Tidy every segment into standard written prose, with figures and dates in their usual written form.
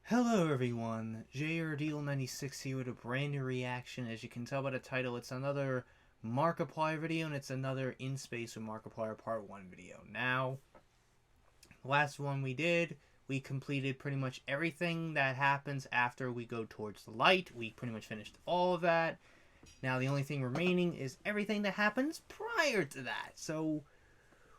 Hello everyone, JRDeal96 here with a brand new reaction. As you can tell by the title, it's another Markiplier video, and it's another In Space with Markiplier Part 1 video. Now, the last one we did, we completed pretty much everything that happens after we go towards the light. We pretty much finished all of that. Now the only thing remaining is everything that happens prior to that. So,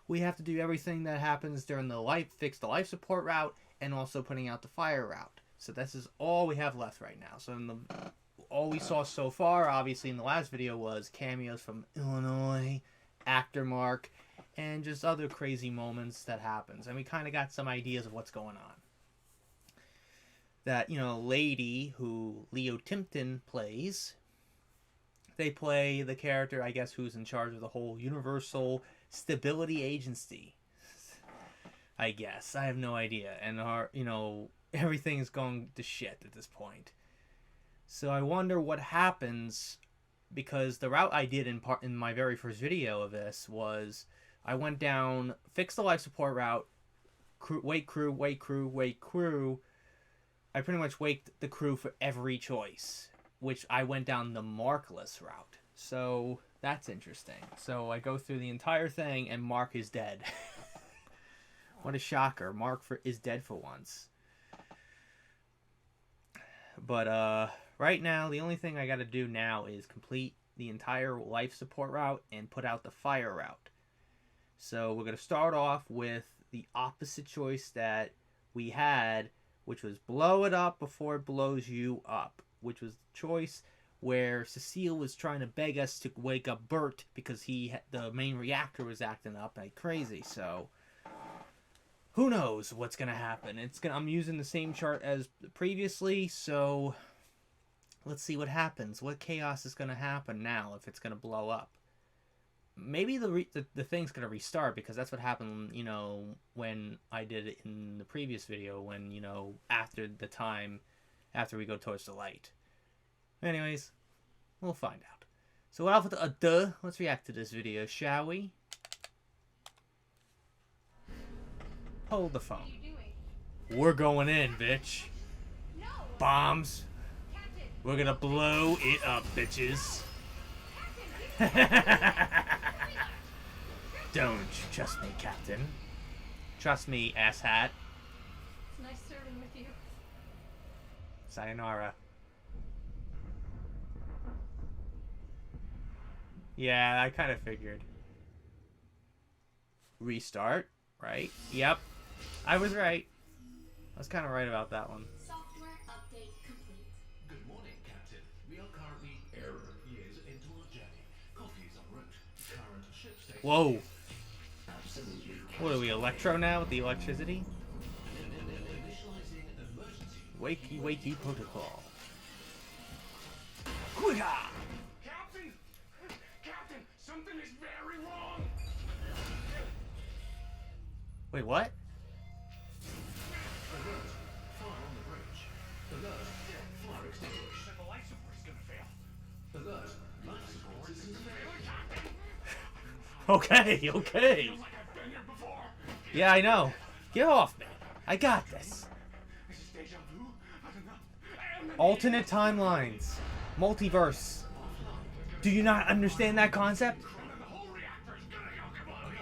we have to do everything that happens during the life, fix the life support route, and also putting out the fire route. So this is all we have left right now. So all we saw so far, obviously in the last video, was cameos from Illinois, actor Mark, and just other crazy moments that happens. And we kind of got some ideas of what's going on. That, lady who Leo Timpton plays, they play the character, I guess, who's in charge of the whole Universal Stability Agency. I guess. I have no idea. And everything is going to shit at this point. So I wonder what happens, because the route I did in my very first video of this was I went down, fixed the life support route, wait crew. I pretty much waked the crew for every choice, which I went down the markless route. So that's interesting. So I go through the entire thing and Mark is dead. What a shocker. Mark is dead for once. But right now, the only thing I gotta do now is complete the entire life support route and put out the fire route. So we're gonna start off with the opposite choice that we had, which was blow it up before it blows you up, which was the choice where Cecile was trying to beg us to wake up Bert because the main reactor was acting up like crazy. So who knows what's gonna happen? I'm using the same chart as previously, so let's see what happens. What chaos is gonna happen now if it's gonna blow up? Maybe the thing's gonna restart, because that's what happened, when I did it in the previous video, when after we go towards the light. Anyways, we'll find out. So without ado, let's react to this video, shall we? Hold the phone. We're going in, bitch. No. Bombs. Captain. We're gonna blow it up, bitches. Don't you trust me, Captain? Trust me, asshat. It's nice serving with you. Sayonara. Yeah, I kind of figured. Restart, right? Yep. I was right. I was kind of right about that one. Software update complete. Good morning, Captain. We are currently years into our journey. Coffee is en route. Current ship station. Whoa. Absolutely. What are we, Electro now with the electricity? Initializing emergency. Wakey protocol. Quicker! Captain! Captain! Something is very wrong! Wait, what? Alert! Fire on the bridge. Alert! Fire extinguished. The life support is gonna fail. Alert! Life support is failing. Okay. Feels like I've been here before. Yeah, I know. Get off me. I got this. This is deja vu? I don't know. Alternate timelines. Multiverse. Do you not understand that concept? The whole reactor is gonna go kablooey.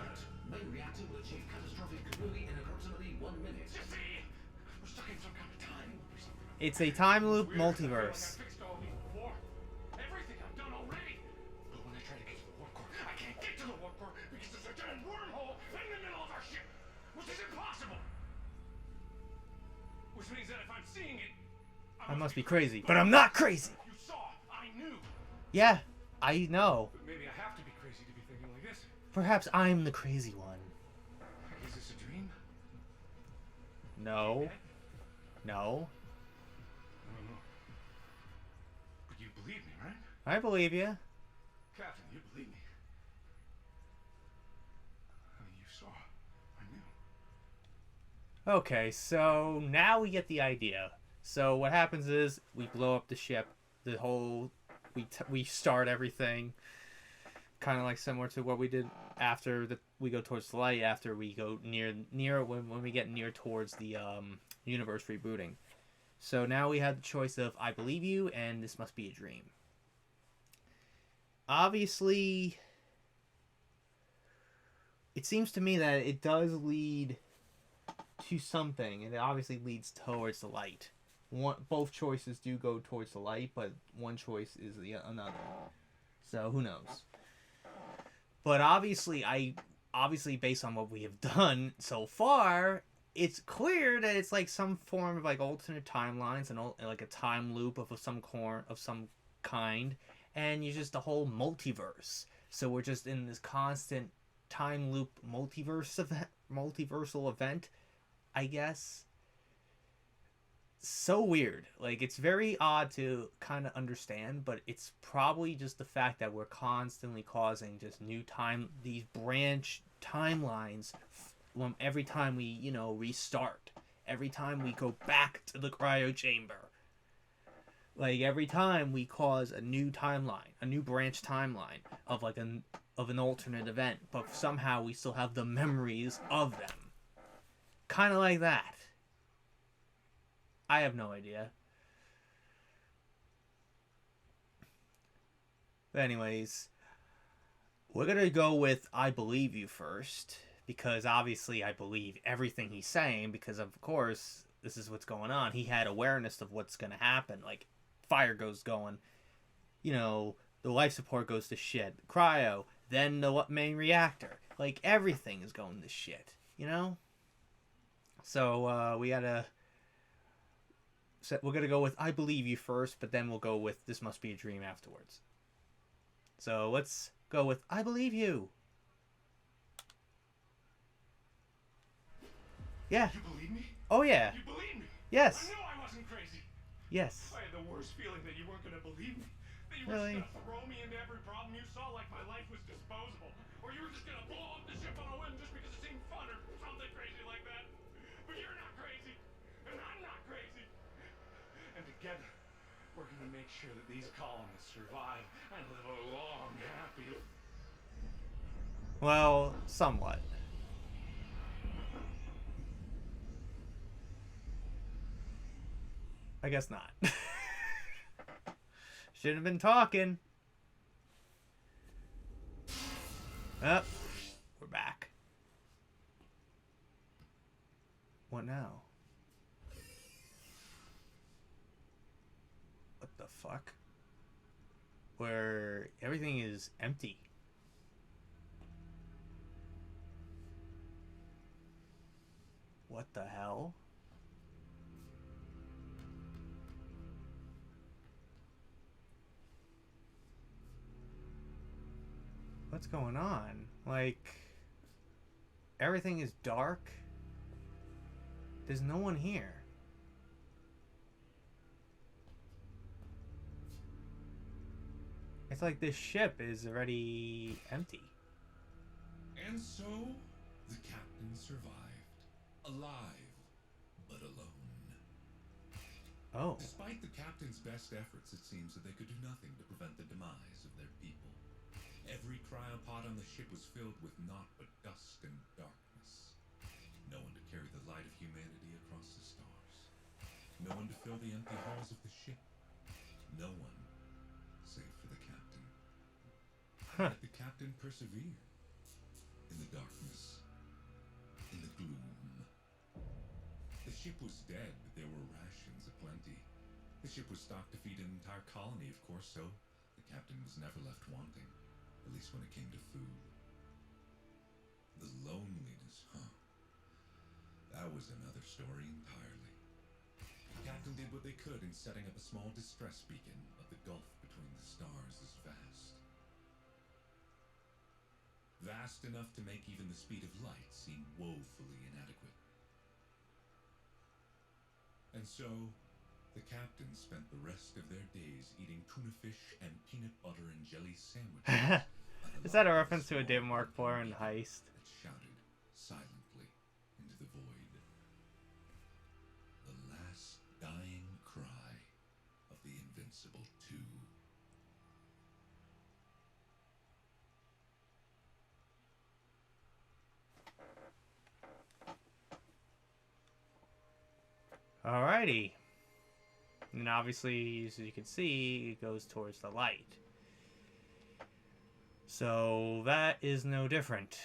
Main reactor will achieve catastrophic kablooey in approximately 1 minute. You see, we're stuck in some kind of time loop or something. It's a time loop Weird. I feel like multiverse. I've fixed all these before. Everything I've done already. But when I try to get to the warp core, I can't get to the warp core because there's a giant wormhole in the middle of our ship, which is impossible. Which means that if I'm seeing it, I must be crazy, but I'm not crazy. You saw, I knew. Yeah, I know. But maybe I have to be crazy to be thinking like this. Perhaps I'm the crazy one. Is this a dream? No. No. I don't know. But you believe me, right? I believe you. Captain, you believe me. I mean, you saw. I knew. Okay, so now we get the idea. So what happens is we blow up the ship. We start everything. kind of like similar to what we did after we go towards the light, after we go near when we get near towards the universe rebooting. So now we have the choice of I believe you and this must be a dream. Obviously, it seems to me that it does lead to something, and it obviously leads towards the light. Both choices do go towards the light, but one choice is another. So who knows? But obviously, based on what we have done so far, it's clear that it's like some form of like alternate timelines and like a time loop of some kind, and you're just the whole multiverse. So we're just in this constant time loop multiversal event, I guess. So weird. Like, it's very odd to kind of understand, but it's probably just the fact that we're constantly causing just these branch timelines every time we, restart. Every time we go back to the cryo chamber. Like, every time we cause a new timeline, a new branch timeline of like an alternate event, but somehow we still have the memories of them. Kind of like that. I have no idea. But anyways, we're going to go with I believe you first, because obviously I believe everything he's saying, because of course this is what's going on. He had awareness of what's going to happen. Like, fire goes going, the life support goes to shit, cryo, then the main reactor. Like, everything is going to shit, So we're going to go with I believe you first, but then we'll go with this must be a dream afterwards. So let's go with I believe you. Yeah. You believe me? Oh, yeah. You believe me? Yes. I knew I wasn't crazy. Yes. I had the worst feeling that you weren't going to believe me. That you were Really? just going to throw me into every problem you saw like my life was disposable. Or you were just going to blow up the ship on a whim just because it seemed fun or something crazy like that. But you're not crazy. And I'm not crazy. And together, we're going to make sure that these colonists survive and live a long, happy... Well, somewhat. I guess not. Shouldn't have been talking. Oh, we're back. What now? What the fuck? Where everything is empty. What the hell? What's going on? Like, everything is dark. There's no one here. It's like this ship is already empty. And so, the captain survived. Alive, but alone. Oh. Despite the captain's best efforts, it seems that they could do nothing to prevent the demise of their people. Every cryopod on the ship was filled with naught but dust and darkness. No one to carry the light of humanity across the stars. No one to fill the empty halls of the ship. No one, save for the captain. Huh. Yet the captain persevered. In the darkness. In the gloom. The ship was dead, but there were rations aplenty. The ship was stocked to feed an entire colony, of course, so the captain was never left wanting. At least when it came to food. The loneliness, huh? That was another story entirely. The captain did what they could in setting up a small distress beacon, but the gulf between the stars is vast. Vast enough to make even the speed of light seem woefully inadequate. And so, the captain spent the rest of their days eating tuna fish and peanut butter and jelly sandwiches. Is that a reference to a David Markiplier in Heist? That shouted silently into the void. The last dying cry of the Invincible 2. Alrighty. And obviously, as you can see, it goes towards the light. So that is no different.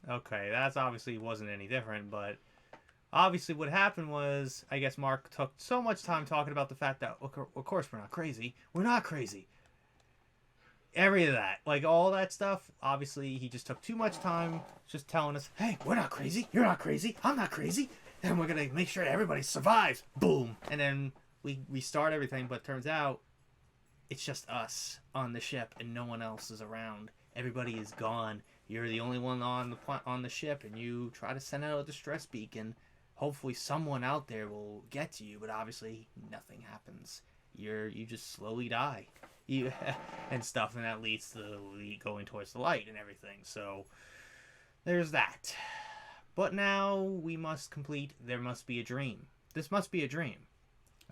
Okay, that's obviously wasn't any different, but obviously what happened was, I guess Mark took so much time talking about the fact that, of course, we're not crazy. We're not crazy. Every of that, like all that stuff, obviously he just took too much time just telling us, hey, we're not crazy. You're not crazy. I'm not crazy. And we're going to make sure everybody survives. Boom. And then we restart everything, but turns out it's just us on the ship and no one else is around. Everybody is gone. You're the only one on the ship, and you try to send out a distress beacon. Hopefully someone out there will get to you, but obviously nothing happens. You just slowly die. And stuff, and that leads to going towards the light and everything. So there's that. But now we must complete There Must Be a Dream. This must be a dream,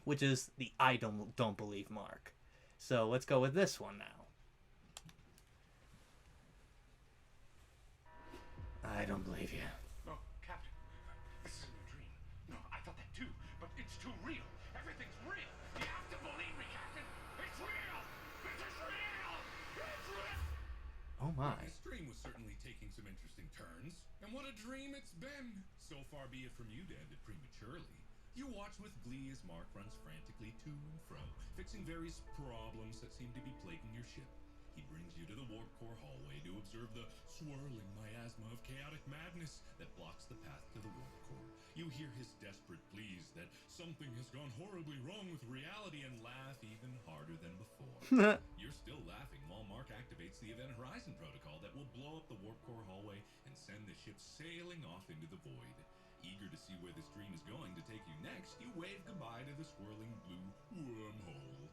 which is the I don't believe mark. So let's go with this one now. I don't believe you. No, Captain. This isn't a dream. No, I thought that too, but it's too real. Everything's real. You have to believe me, Captain. It's real. This is real. It's real. Oh my. This dream was certainly taking some interesting turns. And what a dream it's been! So far be it from you to end it prematurely. You watch with glee as Mark runs frantically to and fro, fixing various problems that seem to be plaguing your ship. He brings you to the warp core hallway to observe the swirling miasma of chaotic madness that blocks the path to the warp core. You hear his desperate pleas that something has gone horribly wrong with reality and laugh even harder than before. You're still laughing while Mark activates the Event Horizon protocol that will blow up the warp core hallway and send the ship sailing off into the void. Eager to see where this dream is going to take you next, you wave goodbye to the swirling blue wormhole.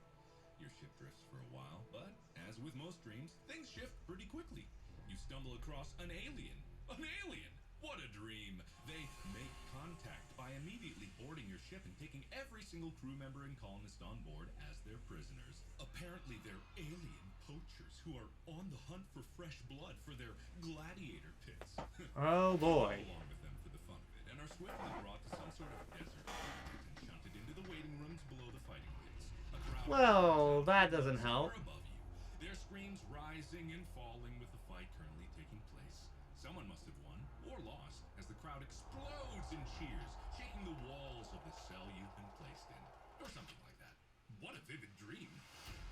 Your ship drifts for a while, but as with most dreams, things shift pretty quickly. You stumble across an alien. An alien! What a dream! They make contact by immediately boarding your ship and taking every single crew member and colonist on board as their prisoners. Apparently, they're alien poachers who are on the hunt for fresh blood for their gladiator pits. Oh boy. You go along with them for the fun of it and are swiftly brought to some sort of desert and shunted into the waiting rooms below the fighting pits. A crowd Well, that doesn't help. above you, their screams rising and falling with the fight currently taking place. Someone must have won or lost as the crowd explodes in cheers, shaking the walls of the cell you've been placed in, or something like that. What a vivid dream!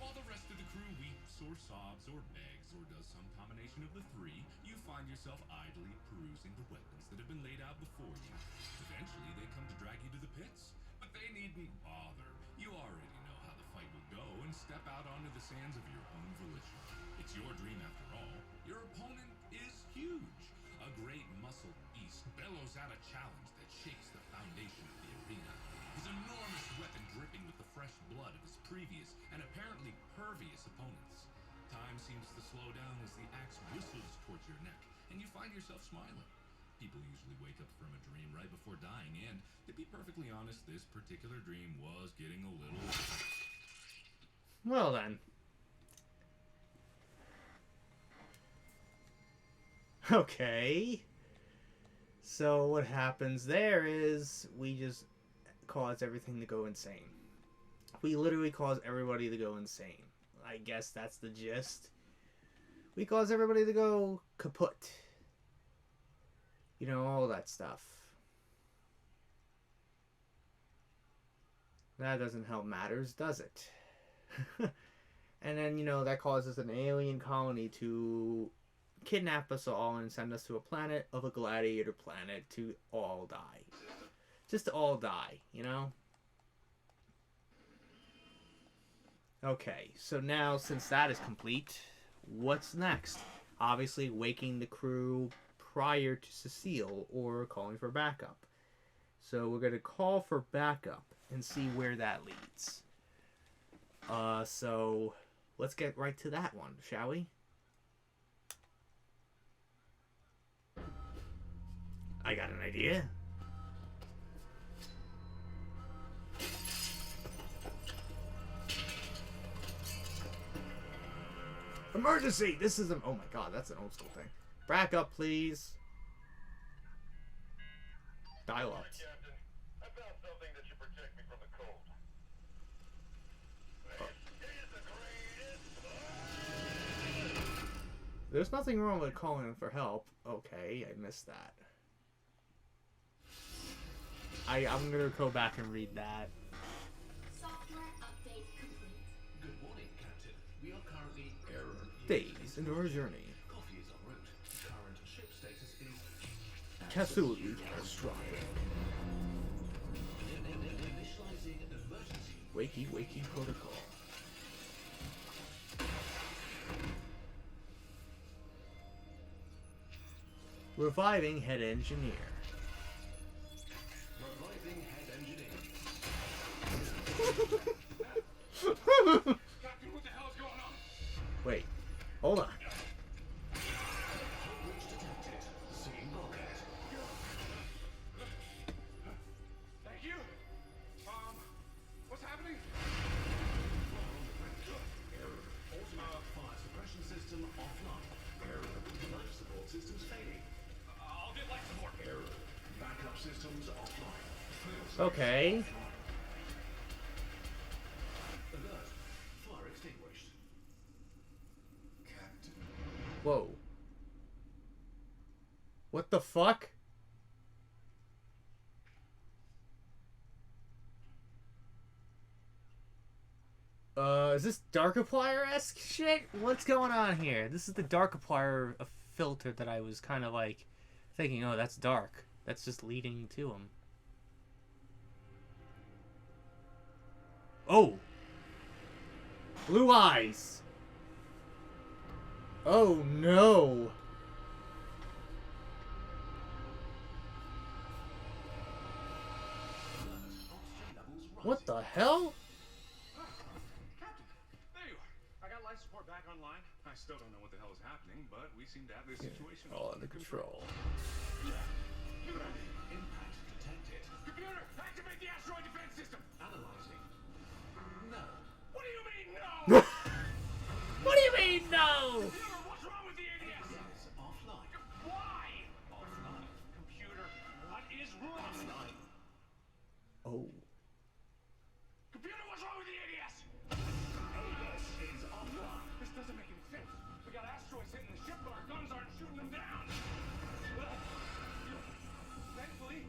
While the rest of the crew weeps or sobs or begs or does some combination of the three, you find yourself idly perusing the weapons that have been laid out before you. Eventually, they come to drag you to the pits, but they needn't bother. You already know how the fight will go and step out onto the sands of your own volition. It's your dream after all. Your opponent is huge. A great muscled beast bellows out a challenge that shakes the foundation of the arena. His enormous weapon dripping with the fresh blood of his previous and apparently pervious opponents. Time seems to slow down as the axe whistles towards your neck, and you find yourself smiling. People usually wake up from a dream right before dying, and to be perfectly honest, this particular dream was getting a little... Well then. Okay. So what happens there is we just cause everything to go insane. We literally cause everybody to go insane. I guess that's the gist. We cause everybody to go kaput. You know, all that stuff. That doesn't help matters, does it? And then, you know, that causes an alien colony to kidnap us all and send us to a planet of a gladiator planet to all die. Just to all die, you know? Okay, so now since that is complete, what's next? Obviously waking the crew prior to Cecile or calling for backup. So we're going to call for backup and see where that leads. So let's get right to that one, shall we? I got an idea. Emergency! This is oh my god, that's an old school thing. Back up, please. dial-up. Captain, I found something that should protect me from the cold. This is the greatest. There's nothing wrong with calling for help. Okay, I missed that. I'm gonna go back and read that. Software update complete. Good morning, Captain. We are currently Days into our journey. Coffee is en route. Current ship status is Absolutely catastrophic. initializing emergency. Wakey protocol. Reviving head engineer. Reviving head engineer. Captain, what the hell is going on? Wait, hold on. Breach detected. Seeing rocket. Thank you. What's happening? Automatic fire suppression system offline. Life support systems failing. I'll get life support. Backup systems offline. Okay. Alert. Fire extinguished. Captain. Whoa. What the fuck? Is this Darkiplier-esque shit? What's going on here? This is the Darkiplier filter that I was kind of like thinking, oh, that's dark. That's just leading to him. Oh! Blue eyes! Oh no! Oxygen levels rising. What the hell? Captain, there you are. I got life support back online. I still don't know what the hell is happening, but we seem to have this situation All under control. Impact detected. Computer, activate the asteroid defense system. Analyzing. No. What do you mean, no? What do you mean, no? Computer, what's wrong with the ADS? Yes, offline. Why? Offline. Computer, what is wrong? Offline. Oh. Computer, what's wrong with the ADS? ADS is offline. This doesn't make any sense. We got asteroids hitting the ship, but our guns aren't shooting them down. Thankfully,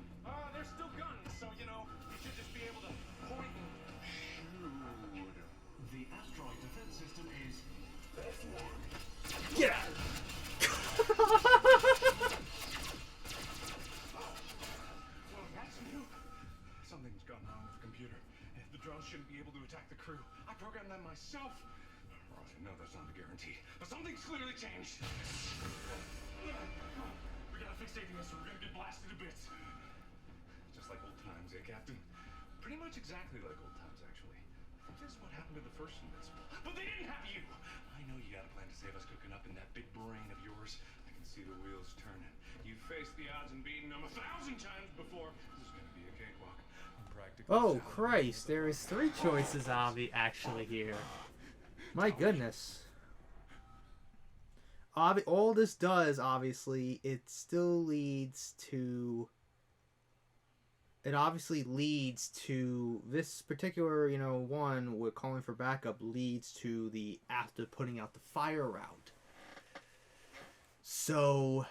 they're still guns, so, you know, you should just be able to point and shoot. The asteroid defense system is Get out! Well, that's new. Something's gone wrong with the computer. The drones shouldn't be able to attack the crew. I programmed them myself. Right, no, that's not a guarantee. But something's clearly changed. We gotta fix ADS or we're gonna get blasted to bits. Just like old times, eh, Captain? Pretty much exactly like old times, actually. I think this is what happened to the first Invincible. But they didn't have you! I know you got a plan to save us cooking up in that big brain of yours. I can see the wheels turning. You've faced the odds and beaten them 1,000 times before. This is gonna be a cakewalk. I'm practically Oh salivating Christ, over the there is 3 choices actually here. My goodness. All this does, obviously, it obviously leads to this particular, one we're calling for backup leads to the after putting out the fire route. So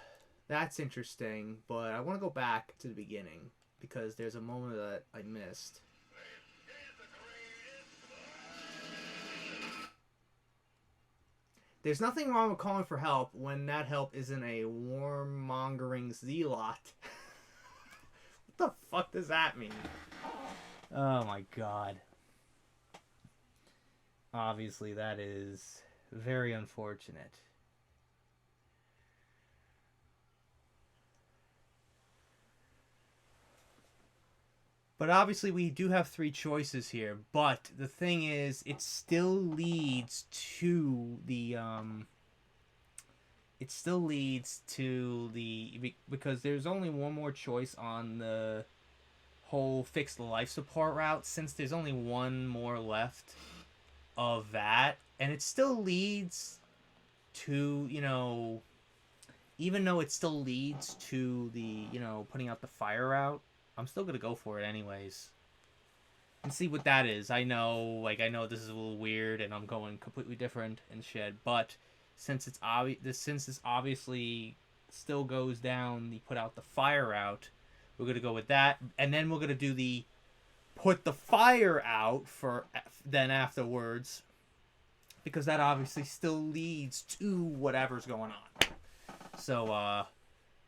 that's interesting, but I want to go back to the beginning because there's a moment that I missed. There's nothing wrong with calling for help when that help isn't a warmongering zealot. What the fuck does that mean? Oh my god. Obviously, that is very unfortunate. But obviously we do have 3 choices here, but the thing is it still leads to the because there's only one more choice on the whole fix the life support route, since there's only one more left of that, and it still leads to, even though it still leads to the, putting out the fire route, I'm still gonna go for it anyways. And see what that is. I know this is a little weird, and I'm going completely different and shit. But since it's since this obviously still goes down, the put out the fire out, we're gonna go with that, and then we're gonna do the put the fire out for then afterwards, because that obviously still leads to whatever's going on. So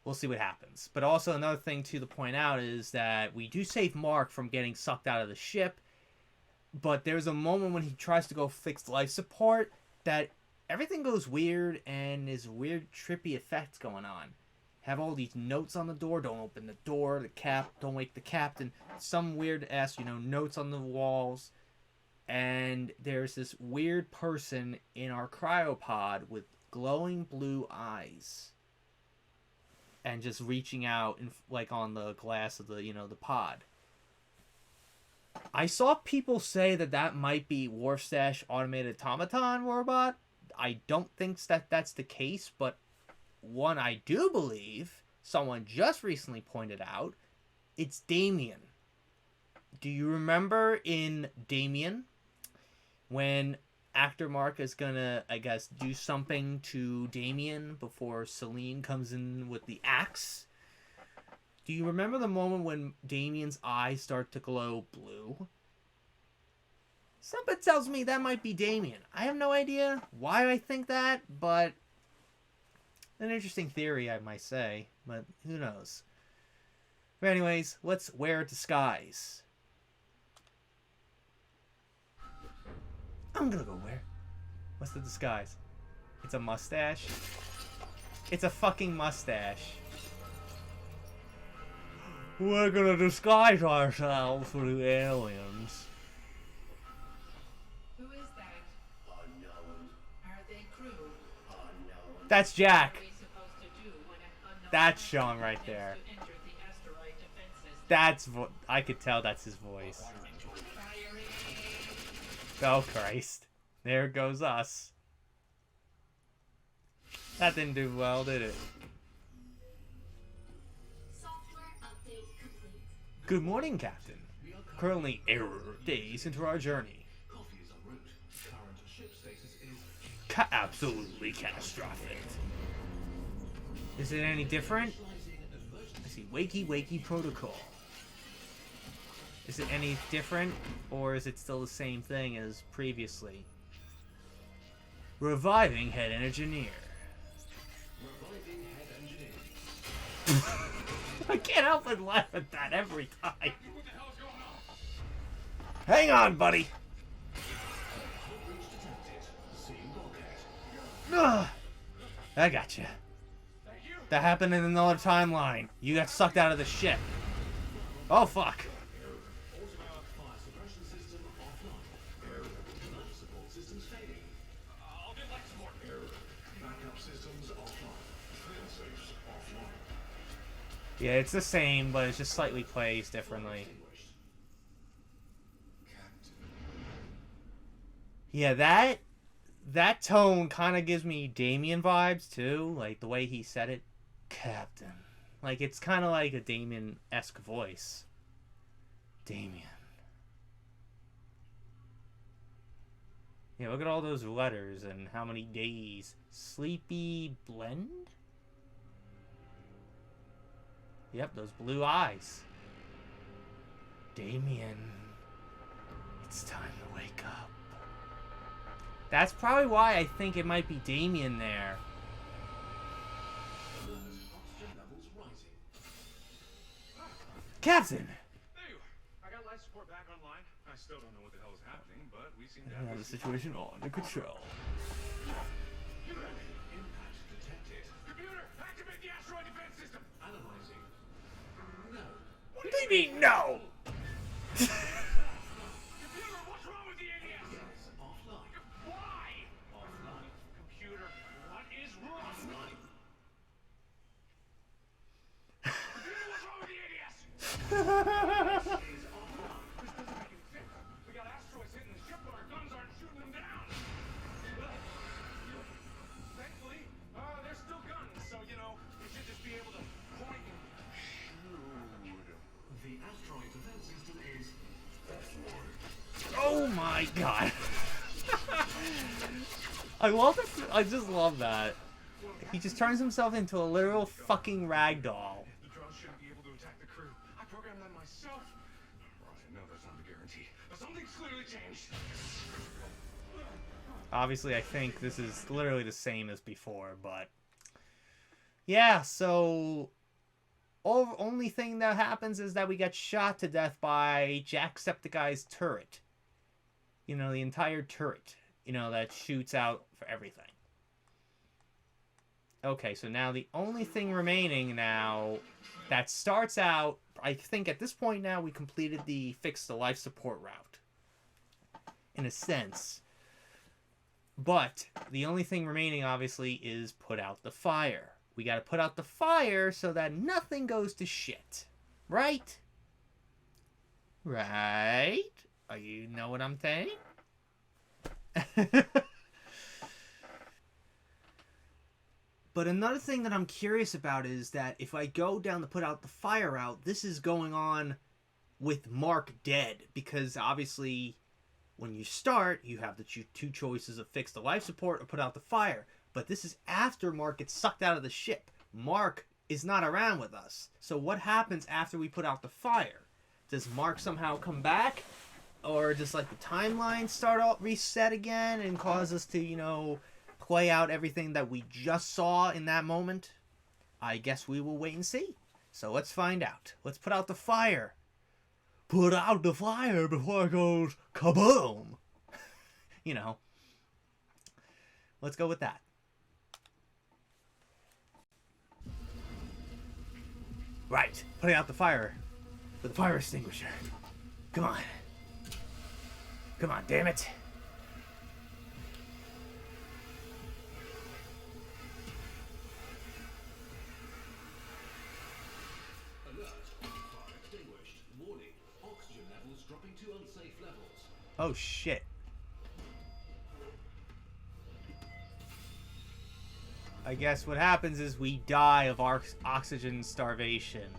we'll see what happens. But also another thing to point out is that we do save Mark from getting sucked out of the ship, but there's a moment when he tries to go fix life support that everything goes weird, and there's weird trippy effects going on. Have all these notes on the door, don't open the door, don't wake the captain, some weird ass, notes on the walls. And there's this weird person in our cryopod with glowing blue eyes. And just reaching out on the glass of the pod. I saw people say that might be Warfstash automated automaton robot. I don't think that's the case, but one I do believe, someone just recently pointed out, it's Damien. Do you remember in Damien when actor Mark is gonna, I guess, do something to Damien before Celine comes in with the axe? Do you remember the moment when Damien's eyes start to glow blue? Something tells me that might be Damien. I have no idea why I think that, but an interesting theory, I might say, but who knows. But anyways, let's wear a disguise. I'm gonna go wear. What's the disguise? It's a mustache? It's a fucking mustache. We're gonna disguise ourselves for the aliens. Who is that? Unknown. Are they crew? Unknown. That's Jack. What are we supposed to do when an unknown That's Sean right there. to enter the asteroid defense system? That's I could tell that's his voice. Oh Christ. There goes us. That didn't do well, did it? Software update complete. Good morning, Captain. Currently error days into our journey. Coffee is en route. Current ship status is Absolutely catastrophic. Is it any different? I see wakey wakey protocol. Is it any different, or is it still the same thing as previously? Reviving head engineer. reviving head engineer. I can't help but laugh at that every time. What the hell is going on? Hang on, buddy. Hot breach detected. Seeing bulkhead. Ugh. I got you. Thank you. That happened in another timeline. You got sucked out of the ship. Oh fuck. Fire suppression system offline. Life support systems failing. I'll get life support. Backup systems offline. Failsafes offline. Yeah, it's the same, but it's just slightly placed differently. Yeah, that tone kind of gives me Damien vibes too, like the way he said it, Captain. Like it's kind of like a Damien-esque voice. Damien. Yeah, look at all those letters and how many days. Sleepy blend? Yep, those blue eyes. Damien. It's time to wake up. That's probably why I think it might be Damien there. Oxygen levels rising. Captain! There you are. I got life support back online. I still don't know what the hell is happening, but we seem to I have the situation under control. Impact detected. Computer, activate the asteroid defense system. Analyzing. No. What do you mean, no? Computer, what's wrong with the ADS? Yes. Offline. Why? Offline. Computer, what is wrong? Offline. Computer, what's wrong with the ADS? Is offline. This doesn't make any sense. We got asteroids hitting the ship, but our guns aren't shooting them down. Thankfully, they're still guns, so, we should just be able to point and shoot. The God. I just love that. He just turns himself into a literal fucking ragdoll. The drones shouldn't be able to attack the crew. I programmed that myself. Right, no, that's not a guarantee. But something's clearly changed. Obviously, I think this is literally the same as before, but... Yeah, so... Only thing that happens is that we get shot to death by Jacksepticeye's turret. You know, the entire turret. You know, that shoots out for everything. Okay, so now the only thing remaining now that starts out... I think at this point now we completed the fix the life support route. In a sense. But the only thing remaining, obviously, is put out the fire. We gotta put out the fire so that nothing goes to shit. Right? Right? You know what I'm saying? But another thing that I'm curious about is that if I go down to put out the fire route, this is going on with Mark dead. Because obviously, when you start, you have the two choices of fix the life support or put out the fire. But this is after Mark gets sucked out of the ship. Mark is not around with us. So what happens after we put out the fire? Does Mark somehow come back? Or does, like, the timeline start out reset again and cause us to, you know, play out everything that we just saw in that moment? I guess we will wait and see. So let's find out. Let's put out the fire. Put out the fire before it goes kaboom. You know. Let's go with that. Right. Putting out the fire with the fire extinguisher. Come on. Come on, damn it. Alert. Fire extinguished. Warning. Oxygen levels dropping to unsafe levels. Oh, shit. I guess what happens is we die of our oxygen starvation.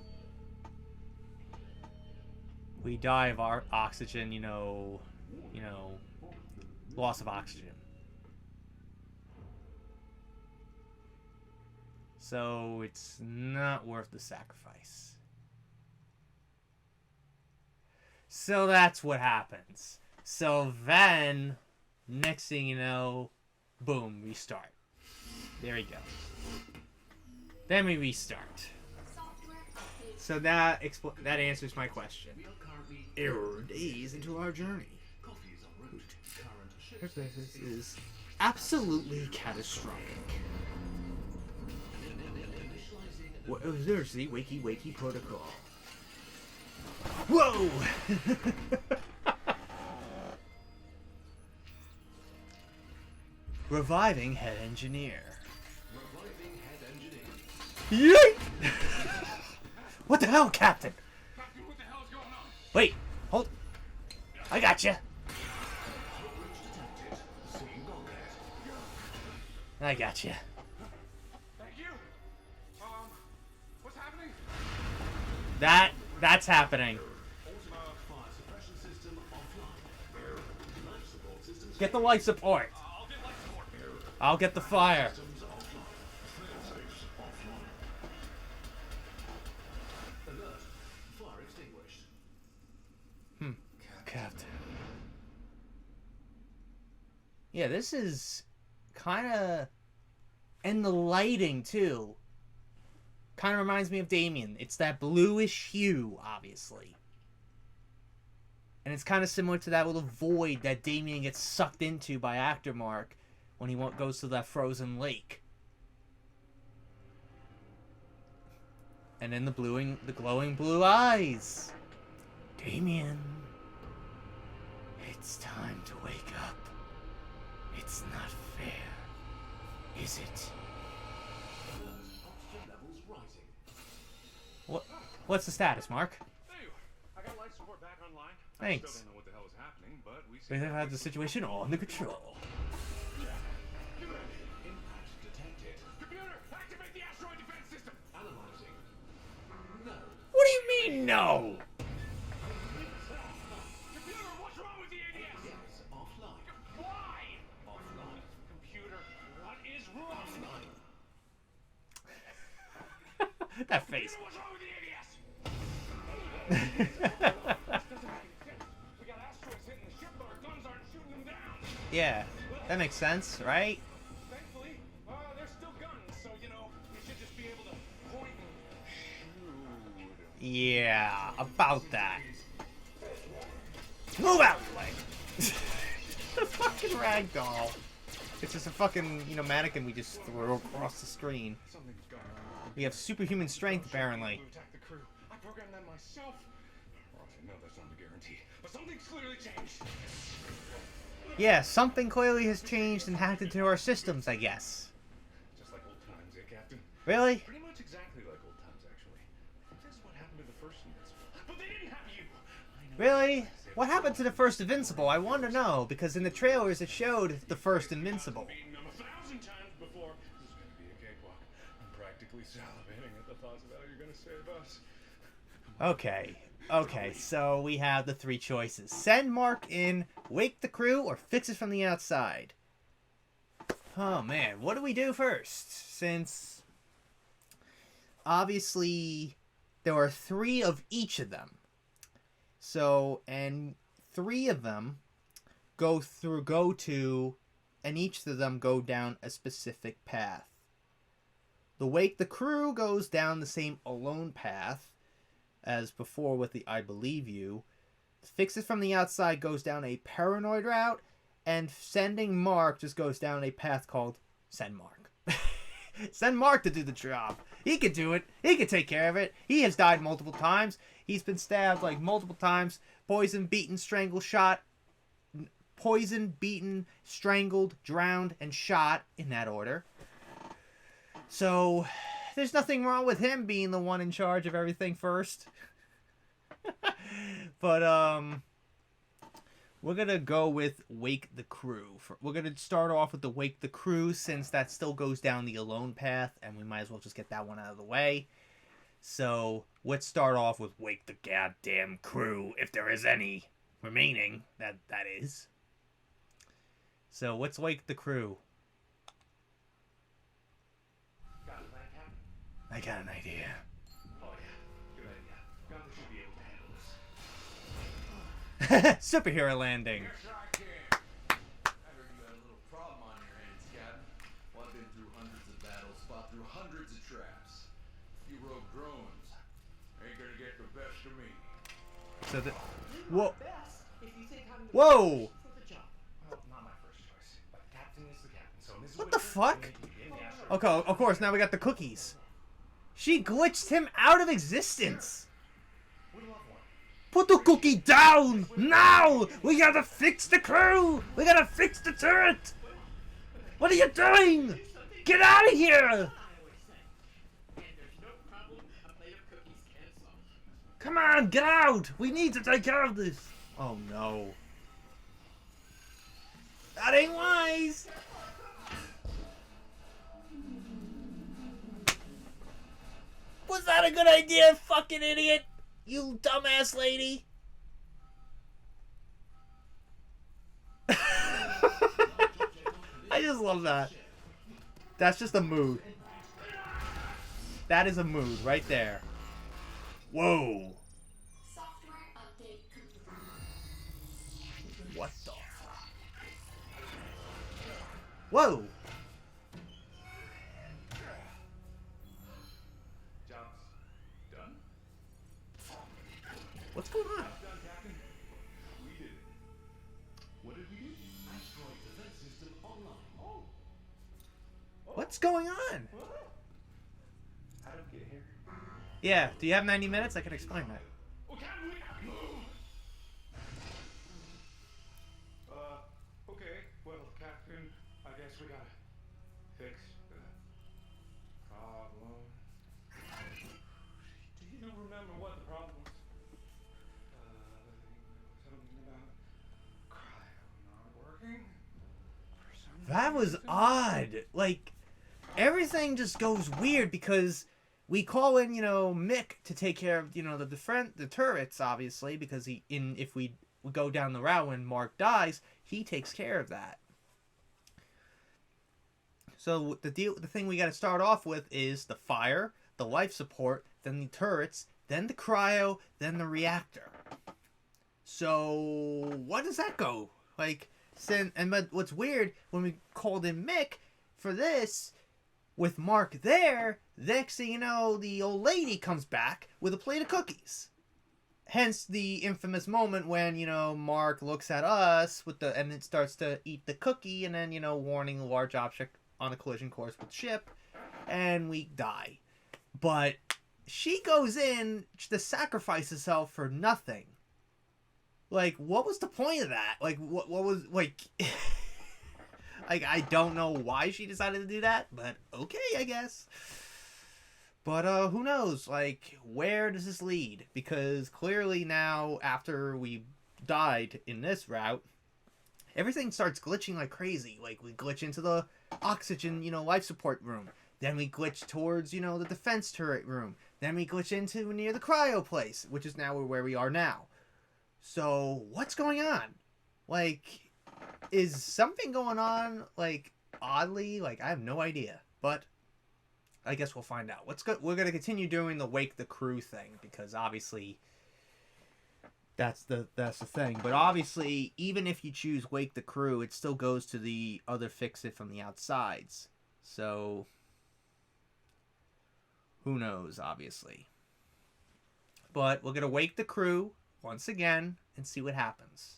We die of our oxygen, you know, loss of oxygen. So it's not worth the sacrifice. So that's what happens. So then, next thing you know, boom, restart. There we go. Then we restart. Software update. So that answers my question. We are currently Error days into our journey. coffee is en route. Current ship This is absolutely catastrophic. initializing Well, there's the wakey protocol. Whoa! Reviving head engineer. reviving head engineer. Yeet! What the hell, Captain? Captain, what the hell is going on? Wait, hold. I got you. Detected. Seeing bulkhead. I got you. Thank you. What's happening? That's happening. Ultima fire suppression system offline. Life support systems Get the life support. I'll get life support. I'll get the fire. systems offline. Failsafes offline. Alert. Fire extinguished. Captain. Yeah, this is kind of... And the lighting, too. Kind of reminds me of Damien. It's that bluish hue, obviously. And it's kind of similar to that little void that Damien gets sucked into by Actor Mark when he goes to that frozen lake. And then the glowing blue eyes. Damien. It's time to wake up. It's not fair, is it? Oxygen levels rising. What's the status, Mark? There you are. I got life support back online. Thanks. I still don't know what the hell is happening, but we We seem have had the situation all under control. Impact detected. Computer, activate the asteroid defense system. Analyzing. No. What do you mean, no? Computer, what's wrong with the ADS? Yes, offline. That face. What's wrong with the ABS? This doesn't make sense. We got asteroids hitting the ship, but our guns aren't shooting them down. Yeah, that makes sense, right? Thankfully, they're still guns, so you know you should just be able to point and shoot. Yeah, about that. Move out of the way. The fucking ragdoll. It's just a fucking, mannequin we just threw across the screen. Something's going on. We have superhuman strength, apparently. To attack the crew. I programmed that myself. Well, I know that's not a guarantee, but something's clearly changed. Yeah, something clearly has changed and hacked into our systems, I guess. Just like old times, Captain? Really? Pretty much exactly like old times, actually. I think this is what happened to the first Invincible. But they didn't have you. I know. Really? What happened to the first Invincible? I want to know, because in the trailers it showed the first Invincible. Beaten them 1,000 times before. This is going to be a cakewalk. I'm practically salivating at the thoughts of how you're going to save us. Okay, so we have the three choices. Send Mark in, wake the crew, or fix it from the outside. Oh man, what do we do first? Since obviously there are 3 of each of them. So, and 3 of them go to, and each of them go down a specific path. The wake the crew goes down the same alone path as before with the I believe you. Fix it from the outside goes down a paranoid route, and sending Mark just goes down a path called send Mark. Send Mark to do the job. He could do it. He could take care of it. He has died multiple times. He's been stabbed like multiple times. Poisoned, beaten, strangled, shot. Poisoned, beaten, strangled, drowned, and shot in that order. So there's nothing wrong with him being the one in charge of everything first. But we're gonna go with wake the crew. We're gonna start off with the wake the crew, since that still goes down the alone path, and we might as well just get that one out of the way. So let's start off with wake the goddamn crew, if there is any remaining. That is. So let's wake the crew. Got a plan, Captain? I got an idea. Oh, yeah. Good idea. Gunther should be able to handle this. Superhero landing. Yes, I can. I heard you had a little problem on your hands, Captain. Well, I've been through hundreds of battles, fought through hundreds of traps. You rogue drones ain't gonna get the best of me. So the whoa, Best if you think I'm the whoa! for the job. Well, not my first choice, but the captain is the captain, so Mrs. What the Whitaker, fuck? we need you in the asteroid. Okay, of course. Now we got the cookies. She glitched him out of existence. We love one. Put the cookie down now. We gotta fix the crew. We gotta fix the turret. What are you doing? Get out of here! I always say. And there's no problem a plate of cookies can't solve. Come on, get out! We need to take care of this. Oh no. That ain't wise. Was that a good idea, fucking idiot? You dumbass lady. I just love that. That's just a mood. That is a mood right there. Whoa. Software update complete. What the fuck? Whoa. Job's done? What's going on? Done, Captain. We did it. What did we do? Asteroid defense system online. Oh. What's going on? How did we get here? Yeah, do you have 90 minutes? I can explain that. Oh, Captain, we gotta move! Okay. Well, Captain, I guess we gotta fix the problem. Do you remember what the problem was? Something about cryo not working? Or something? That was odd. Like, everything just goes weird because we call in, Mick to take care of, the turrets, obviously, because if we go down the route when Mark dies, he takes care of that. So the thing we got to start off with is the fire, the life support, then the turrets, then the cryo, then the reactor. So what does that go? Like, but what's weird, when we called in Mick for this, with Mark there, next thing you know, the old lady comes back with a plate of cookies. Hence the infamous moment when, Mark looks at us and it starts to eat the cookie, and then, warning large object on a collision course with ship, and we die. But she goes in to sacrifice herself for nothing. Like, what was the point of that? Like, what was, like... like, I don't know why she decided to do that, but okay, I guess. But, who knows? Like, where does this lead? Because clearly now, after we died in this route, everything starts glitching like crazy. Like, we glitch into the oxygen, life support room. Then we glitch towards, the defense turret room. Then we glitch into near the cryo place, which is now where we are now. So, what's going on? Like, is something going on, like, oddly? Like, I have no idea. But I guess we'll find out. We're going to continue doing the Wake the Crew thing, because obviously that's the thing. But obviously, even if you choose Wake the Crew, it still goes to the other fix it from the outsides. So who knows, obviously. But we're going to Wake the Crew once again and see what happens.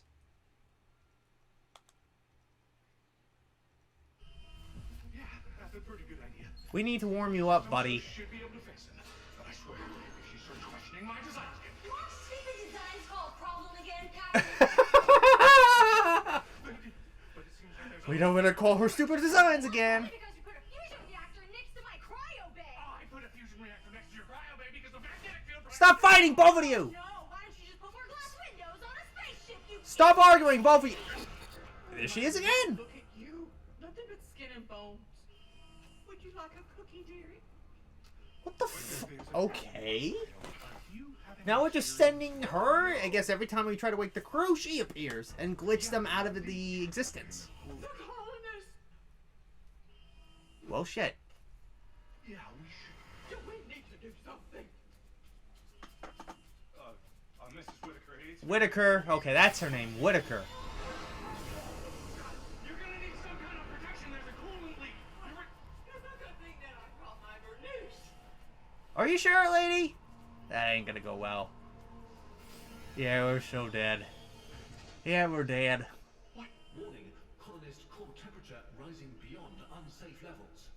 Yeah, that's a pretty good idea. We need to warm you up, buddy. Should be able to fix it. But I swear, if she starts questioning my designs again. What stupid designs call a problem again, Captain? But it seems like there's We don't want to call her stupid designs again. Because you put a fusion reactor next to my cryo bay. I put a fusion reactor next to your cryo bay because the magnetic field. Stop fighting, both of you! No, why don't you just put more glass windows on a spaceship, you Stop arguing, both of you! There she is again! Look at you. Nothing but skin and bones. Would you like a cookie, dearie? What the Okay. Now we're just sending her. I guess every time we try to wake the crew, she appears and glitch them out of the existence. The colonists. Well, shit. Yeah, we should. Do we need to do something? Mrs. Whitaker, it's Whitaker. Okay, that's her name. Whitaker. You're gonna need some kind of protection. There's a coolant leak. You're not gonna think that I brought my burnous. Are you sure, lady? That ain't gonna go well. Yeah, we're so dead. Yeah, we're dead. Warning, colonist core temperature rising beyond unsafe levels.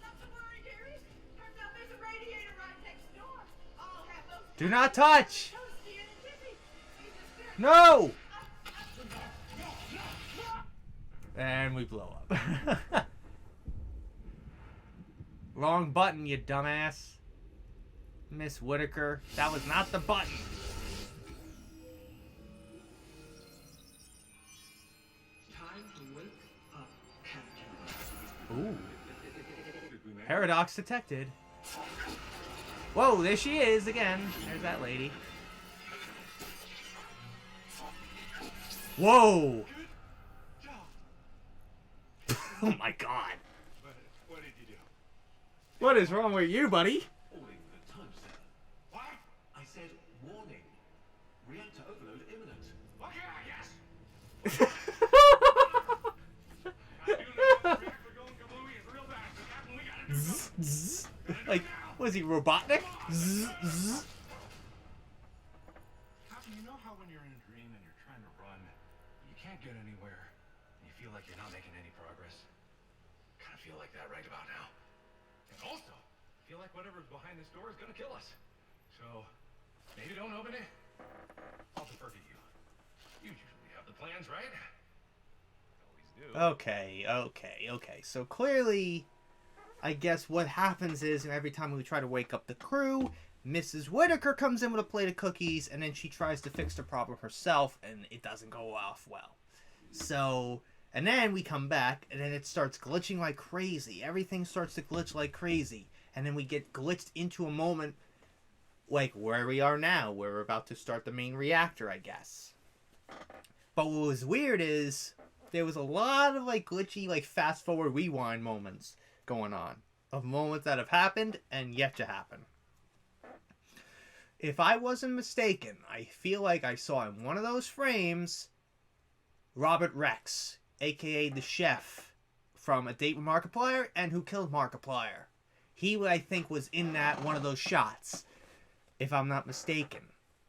Not to worry, dearies. Turns out there's a radiator right next door. I'll have those Do not touch! toasty and tippy. No! And we blow up. Wrong button, you dumbass. Miss Whitaker. That was not the button. Time to wake up, Captain. Ooh. Paradox detected. Whoa, there she is again. There's that lady. Whoa! Oh my god. What did you do? What is wrong with you, buddy? Warning, time seven. What? I said warning. Reactor overload imminent. Okay, I guess. I do know the reactor going kablooey is real bad, so Captain, we gotta do something. Like, what is he, Robotnik? Captain, you know how when you're in a dream and you're trying to run, you can't get anywhere, and you feel like you're not making any progress? Kind of feel like that right about now. And also, feel like whatever's behind this door is gonna kill us. So, maybe don't open it. I'll defer to you. You usually have the plans, right? Always do. Okay. So clearly, I guess what happens is every time we try to wake up the crew, Mrs. Whitaker comes in with a plate of cookies, and then she tries to fix the problem herself, and it doesn't go off well. So, and then we come back, and then it starts glitching like crazy. Everything starts to glitch like crazy. And then we get glitched into a moment like where we are now, where we're about to start the main reactor, I guess. But what was weird is there was a lot of like glitchy, like fast forward rewind moments going on, of moments that have happened and yet to happen. If I wasn't mistaken, I feel like I saw in one of those frames Robert Rex, aka the chef from A Date with Markiplier and Who Killed Markiplier. He, I think, was in that one of those shots, if I'm not mistaken.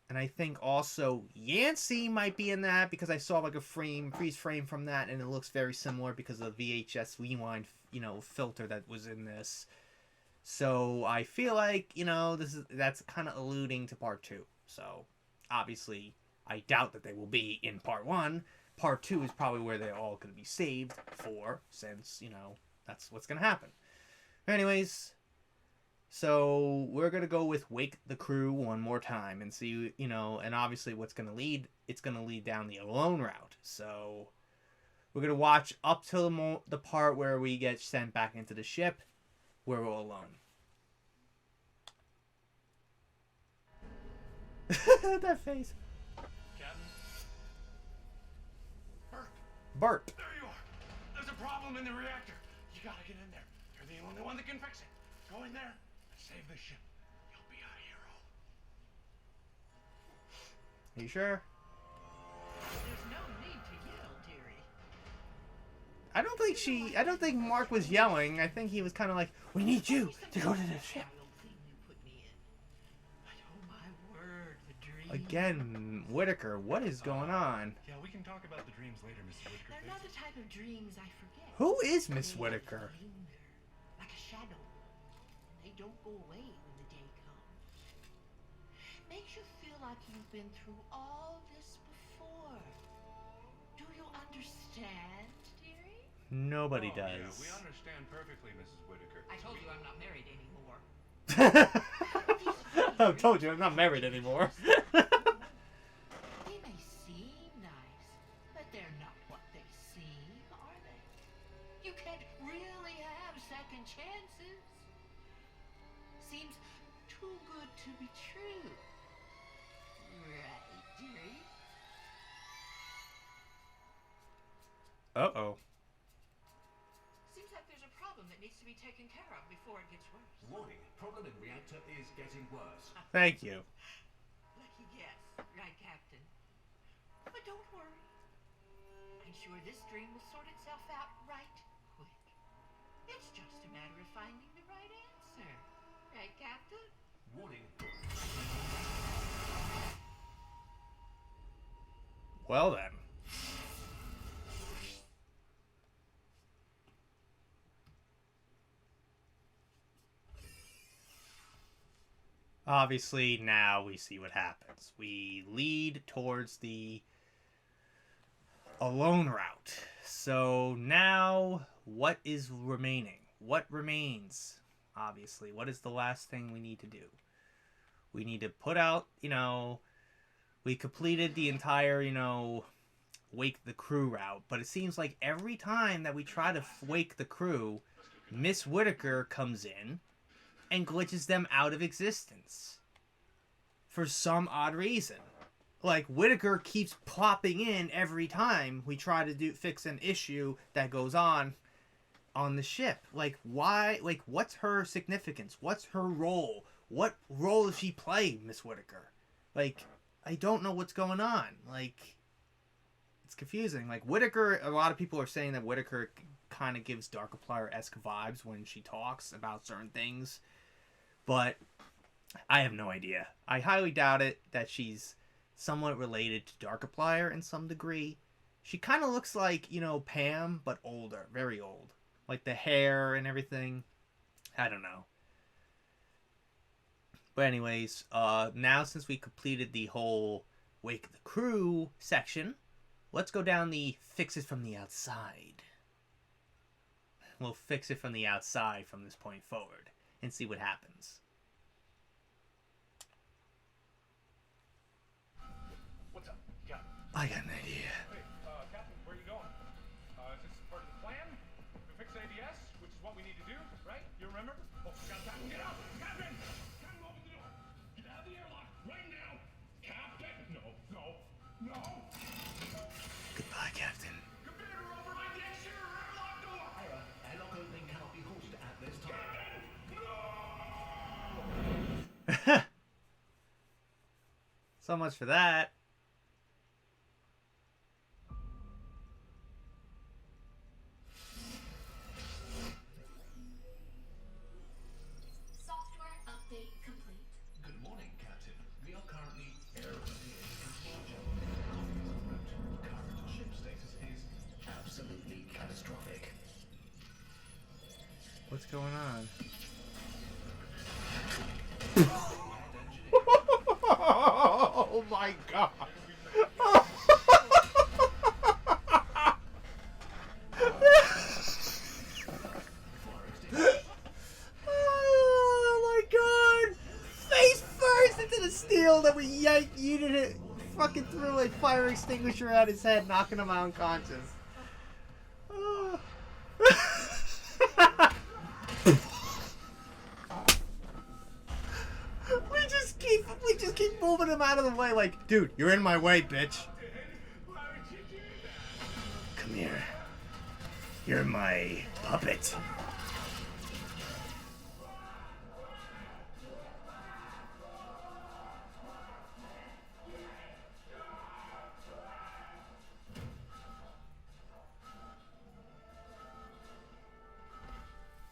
And I think also Yancey might be in that, because I saw like a freeze frame from that, and it looks very similar because of the VHS rewind, filter that was in this. So I feel like, that's kind of alluding to part 2. So obviously I doubt that they will be in part 1. Part 2 is probably where they're all going to be saved for, since, that's what's going to happen. Anyways, so we're going to go with Wake the Crew one more time and see, and obviously what's going to lead, it's going to lead down the alone route. So we're going to watch up till the part where we get sent back into the ship where we're alone. That face. Captain? Bert. There you are. There's a problem in the reactor. You gotta get in there. You're the only one that can fix it. Go in there and save the ship. You'll be a hero. Are you sure? There's no need to yell, dearie. I don't think Mark was yelling. I think he was kind of like, we need you to go to the ship. Child thing you put me in. But oh my word, the dream. Again, Whitaker, what is going on? Yeah, we can talk about the dreams later, Mrs. Whitaker. They're not the type of dreams I forget. Who is Miss They Whitaker? linger, like a shadow. And they don't go away when the day comes. Makes you feel like you've been through all this before. Do you understand, dearie? Nobody Oh, yeah, does. we understand perfectly, Mrs. Whitaker. I told you I'm not married anymore. I told you I'm not married anymore. They may seem nice, but they're not what they seem, are they? You can't really have second chances. Seems too good to be true. Right, dearie? Uh-oh. Seems like there's a problem that needs to be taken care of before it gets worse. Warning, problem in reactor is getting worse. Thank you. Lucky guess, right, Captain? But don't worry. I'm sure this dream will sort itself out right quick. It's just a matter of finding the right answer. Right, Captain? Warning, Well then. Obviously, now we see what happens. We lead towards the alone route. So now, what is remaining? What remains? Obviously, what is the last thing we need to do? We need to put out, we completed the entire, Wake the Crew route. But it seems like every time that we try to wake the crew, Miss Whitaker comes in and glitches them out of existence for some odd reason. Like, Whitaker keeps plopping in every time we try to fix an issue that goes on the ship. Like, why? Like, what's her significance? What's her role? What role does she play, Miss Whitaker? Like, I don't know what's going on. Like, it's confusing. Like, Whitaker, a lot of people are saying that Whitaker kind of gives Darkiplier-esque vibes when she talks about certain things. But I have no idea. I highly doubt it that she's somewhat related to Darkiplier in some degree. She kind of looks like, Pam, but older. Very old. Like the hair and everything. I don't know. But anyways, now since we completed the whole Wake the Crew section, let's go down the fix it from the outside. We'll fix it from the outside from this point forward and see what happens. What's up? Yeah. I got an idea. Hey, Captain, where are you going? Is this part of the plan? To fix ADS, which is what we need to do, right? You remember? Oh, Captain, get out! Captain! Captain, open the door! Get out of the airlock right now! Captain! No! Goodbye, Captain. Computer So much for that. Software update complete. Good morning, Captain. We are currently aeronavigating into our journey. Coffee is en route. Current ship status is absolutely catastrophic. What's going on? Oh my god. Oh my god. Face first into the steel that we yeeted it fucking threw a fire extinguisher at his head, knocking him unconscious. Oh. We just keep moving him out of the way like, dude, you're in my way, bitch. Why would you do that? Come here. You're my puppet.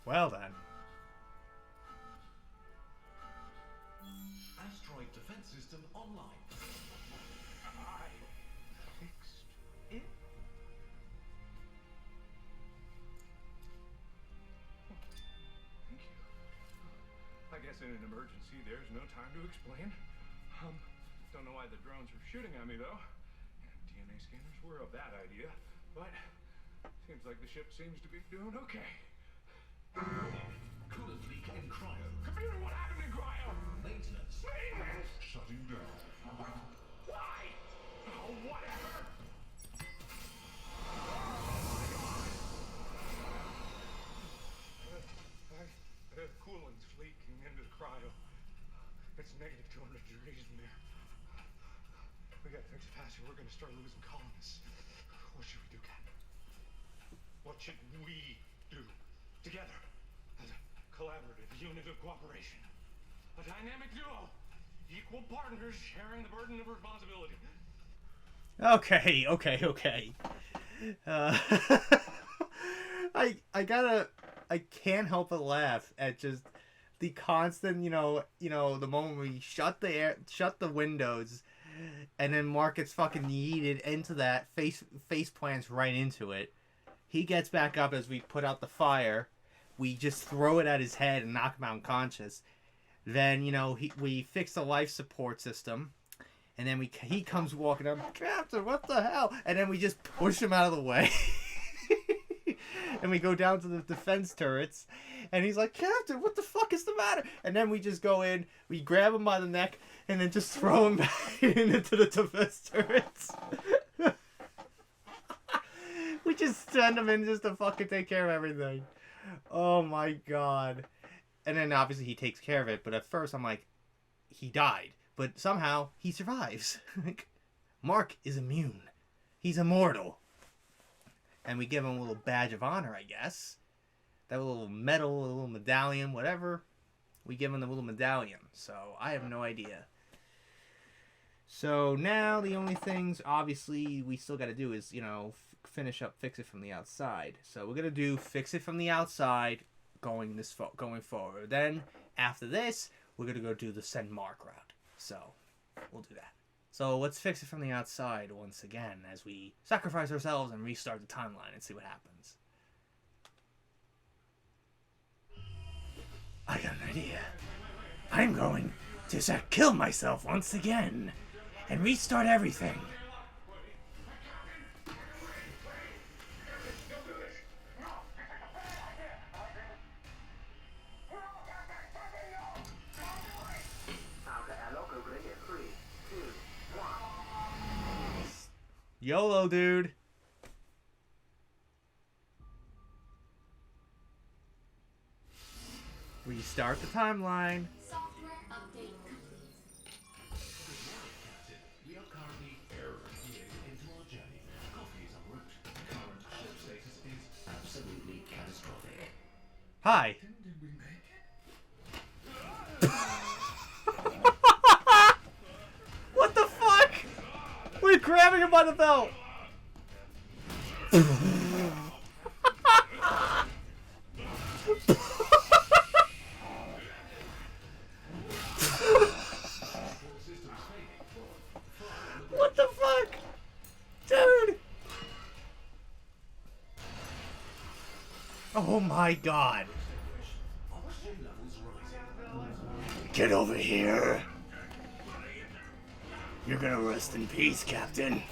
Well then. Asteroid defense system online. I fixed it. Thank you. I guess in an emergency, there's no time to explain. Don't know why the drones were shooting at me though. DNA scanners were of that idea, but seems like the ship seems to be doing okay. Coolant leak in cryo. Computer, what happened in cryo? Maintenance. Maintenance. Shutting down. Why? Oh, whatever. Coolant's leaking into the cryo. It's negative 200 degrees in there. We gotta fix it fast or we're gonna start losing colonists. What should we do, Captain? What should we do? Together. As a collaborative unit of cooperation. A dynamic duo. Equal partners sharing the burden of responsibility. Okay. I can't help but laugh at just the constant, the moment we shut the windows, and then Mark gets fucking yeeted into that, face plants right into it. He gets back up as we put out the fire. We just throw it at his head and knock him out unconscious. Then, we fix the life support system. And then he comes walking up, Captain, what the hell? And then we just push him out of the way. And we go down to the defense turrets. And he's like, Captain, what the fuck is the matter? And then we just go in, we grab him by the neck, and then just throw him back into the defense turrets. We just send him in just to fucking take care of everything. Oh my god. And then obviously he takes care of it, but at first I'm like, he died. But somehow he survives. Like, Mark is immune. He's immortal. And we give him a little badge of honor, I guess. That little medal, a little medallion, whatever. We give him the little medallion. So I have no idea. So now the only things, obviously, we still got to do is, finish up Fix It from the outside. So we're going to do Fix It from the outside going forward. Then after this, we're going to go do the Send Mark route. So we'll do that. So let's fix it from the outside once again as we sacrifice ourselves and restart the timeline and see what happens. I got an idea. I'm going to kill myself once again and restart everything. YOLO, dude. Restart the timeline. Software update complete. Captain, we are currently aeronavigating into our journey. Coffee is en route. Current ship status is absolutely catastrophic. Hi. Did we make it? What the by the belt. What the fuck? Dude! Oh my god. Get over here. You're gonna rest in peace, Captain.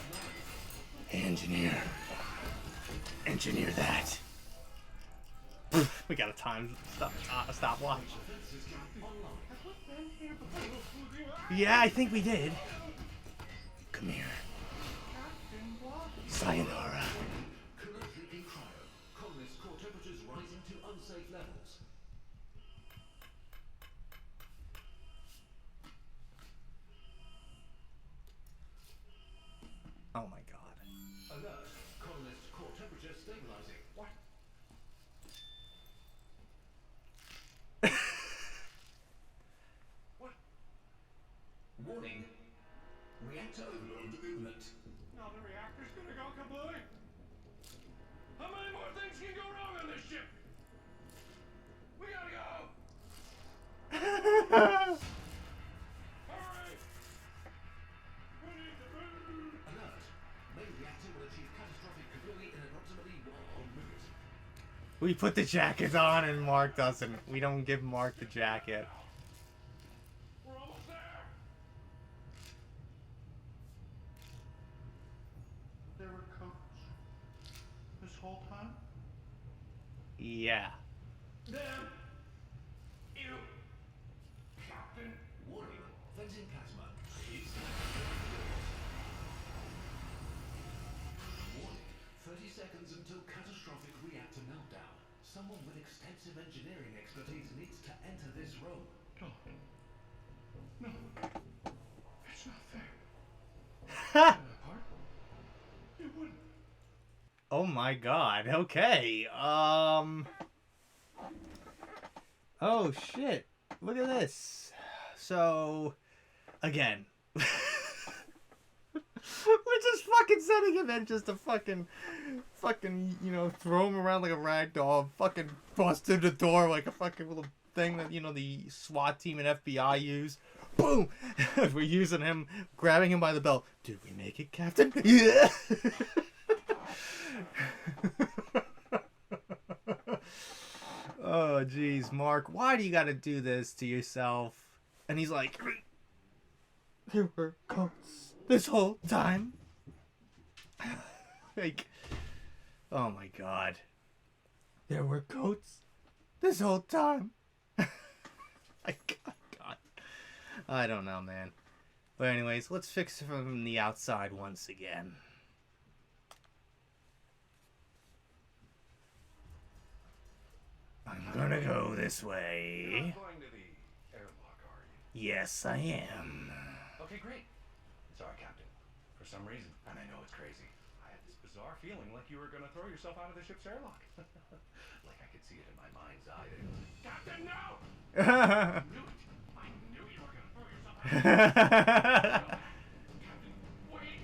Hey, engineer. Engineer that. We got a stopwatch. Yeah, I think we did. Come here. Sayonara. Currently in cryo. Colonists' core temperatures rising to unsafe levels. Oh my god. Alert. Colonists' core temperature stabilizing. What? What? Warning. Reactor overload imminent. Now the reactor's gonna go kablooey. How many more things can go wrong on this ship? We gotta go. Hurry! We need to move. Alert. Main reactor will achieve catastrophic kablooey in approximately 1 minute. We put the jacket on and Mark doesn't. We don't give Mark the jacket. We're almost there. There were codes this whole time? Yeah. Them. You. Captain. Warning. Venting plasma. Is Warning. 30 seconds until catastrophic reactor meltdown. Someone with extensive engineering expertise needs to enter this room. No. It's not fair. Ha! My part? It wouldn't. Oh my god. Okay. Oh shit. Look at this. So, again. We're just fucking sending him in just to fucking, you know, throw him around like a rag doll. Fucking bust through the door like a fucking little thing that, you know, the SWAT team and FBI use. Boom! We're using him, grabbing him by the belt. Did we make it, Captain? Yeah! Oh, jeez, Mark, why do you gotta do this to yourself? And he's like, there were coats this whole time. Like, oh my god. There were coats this whole time. God. I don't know, man. But anyways, let's fix it from the outside once again. I'm gonna go this You're way. not going to the airlock, are you? Yes, I am. Okay, great. Sorry, Captain. For some reason, and I know it's crazy, I had this bizarre feeling like you were going to throw yourself out of the ship's airlock. Like I could see it in my mind's eye. That it was, Captain, no! I knew it. I knew you were going to throw yourself out of the ship. Captain, wait!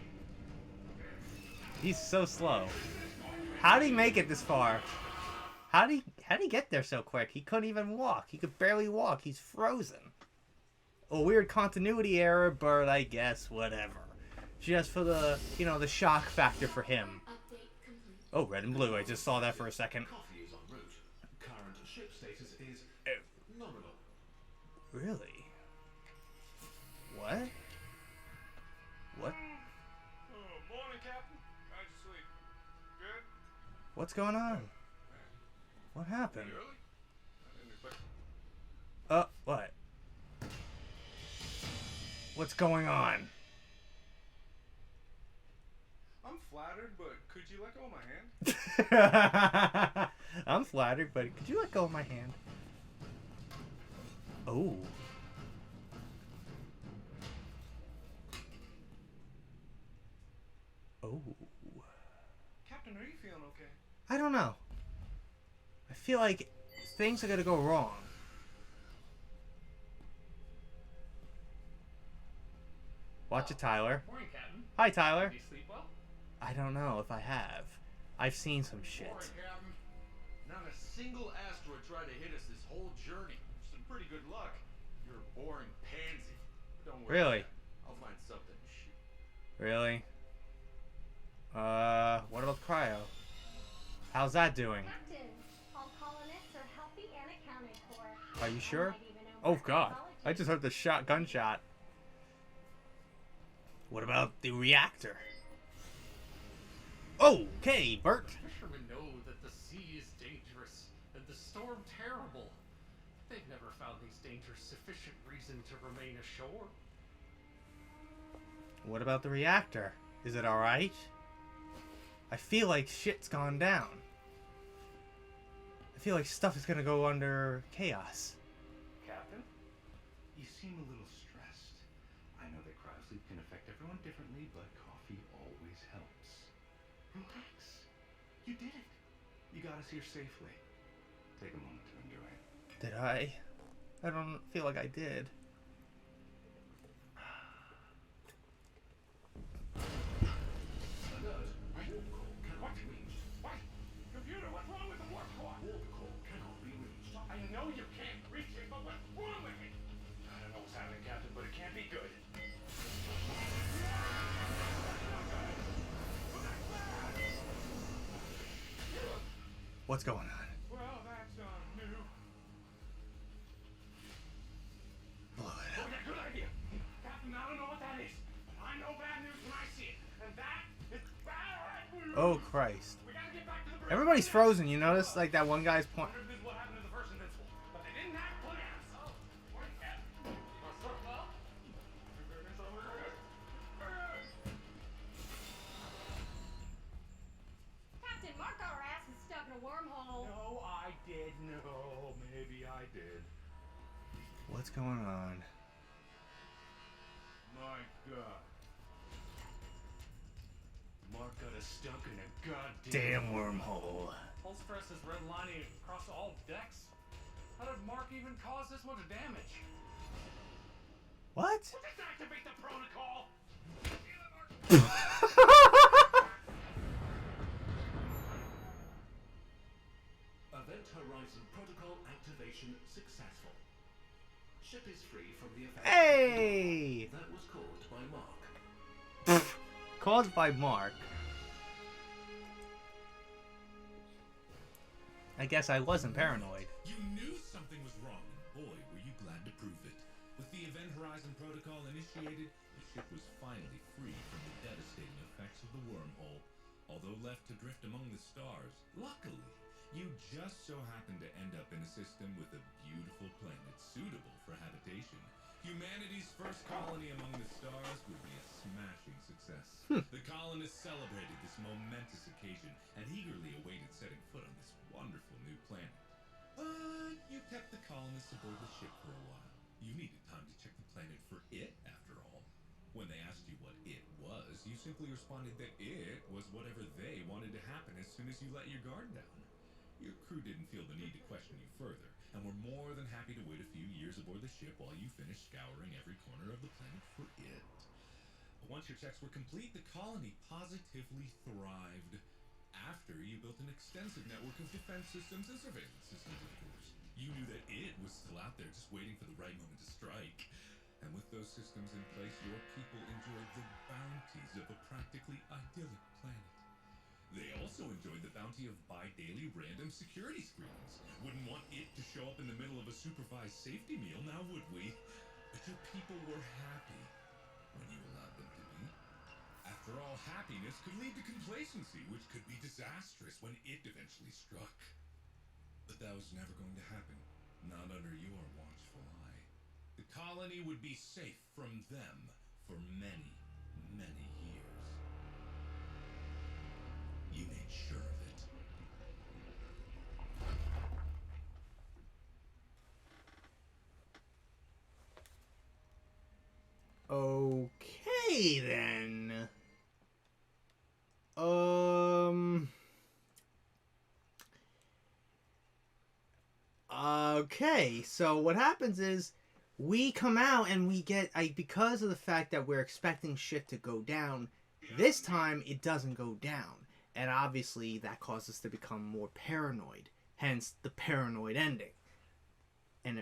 He's so slow. How'd he make it this far? How'd he get there so quick? He couldn't even walk. He could barely walk. He's frozen. A weird continuity error, but I guess whatever. Just for the, you know, the shock factor for him. Update complete. Oh, red and blue. I just saw that for a second. Coffee is en route. Current ship status is nominal. Really? What? What? Oh, morning, Captain. How'd you sleep? Good? What's going on? What happened? Early? I didn't expect... What? What's going on? I'm flattered, but could you let go of my hand? I'm flattered, but could you let go of my hand? Oh. Oh. Captain, are you feeling okay? I don't know. I feel like things are gonna go wrong. Watch it, Tyler. Morning, Captain. Hi, Tyler. Did you sleep well? I don't know if I have. I've seen some shit. Boring, Captain. Not a single asteroid tried to hit us this whole journey. Some pretty good luck. You're a boring pansy. But don't worry. Really? Captain. I'll find something to shoot. Really? What about Cryo? How's that doing? Captain, all colonists are healthy and accounted for. Are you sure? I might even know Oh more god. psychology. I just heard the gunshot. What about the reactor? Okay, Bert. Fishermen know that the sea is dangerous and the storm terrible. They've never found these dangers sufficient reason to remain ashore. What about the reactor? Is it alright? I feel like shit's gone down. I feel like stuff is gonna go under chaos. Captain, you seem a little stressed. I know that cryosleep can affect everyone differently, but coffee always helps. Relax. You did it. You got us here safely. Take a moment to enjoy it. Did I? I don't feel like I did. Alert. Warp call cannot be reached. What? Computer, what's wrong with the warp core? Warp call cannot be reached. I know you can't reach it, but what's wrong with it? I don't know what's happening, Captain, but it can't be good. What's going on? Well, that's new. Blow it Oh, up. yeah, good idea. Captain, I don't know what that is, but I know bad news when I see it, and that is bad news. Oh Christ. We gotta get back to the bridge. Everybody's frozen, you notice? Like that one guy's point. Wondered if this is what happened to the first Invincible, but they didn't have plans. Oh, morning, Captain. Well? Captain, mark our ass is stuck in a wormhole. No, I did. No, maybe I did. What's going on? My God. Mark got us stuck in a goddamn Damn wormhole. Hull stress is redlining across all decks. How did Mark even cause this much damage? What? Just activate the protocol. Event Horizon protocol activation successful. Ship is free from the effects. Hey! That was caused by Mark. Caused by Mark. I guess I wasn't paranoid. You knew something was wrong, and boy, were you glad to prove it. With the Event Horizon Protocol initiated, the ship was finally free from the devastating effects of the wormhole. Although left to drift among the stars, luckily, you just so happened to end up in a system with a beautiful planet suitable for habitation. Humanity's first colony among the stars would be a smashing success. The colonists celebrated this momentous occasion and eagerly awaited setting foot on this wonderful new planet. But you kept the colonists aboard the ship for a while. You needed time to check the planet for it, after all. When they asked you what it was, you simply responded that it was whatever they wanted to happen as soon as you let your guard down. Your crew didn't feel the need to question you further, and were more than happy to wait a few years aboard the ship while you finished scouring every corner of the planet for it. Once your checks were complete, the colony positively thrived. After you built an extensive network of defense systems and surveillance systems, of course. You knew that it was still out there just waiting for the right moment to strike. And with those systems in place, your people enjoyed the bounties of a practically idyllic planet. They also enjoyed the bounty of bi-daily random security screenings. Wouldn't want it to show up in the middle of a supervised safety meal, now would we? But your people were happy when you allowed them to be. After all, happiness could lead to complacency, which could be disastrous when it eventually struck. But that was never going to happen. Not under your watchful eye. The colony would be safe from them for many, many years. You made sure of it. Okay then. Okay, so what happens is we come out and we get because of the fact that we're expecting shit to go down, This time, it doesn't go down. And obviously, that causes us to become more paranoid. Hence, the paranoid ending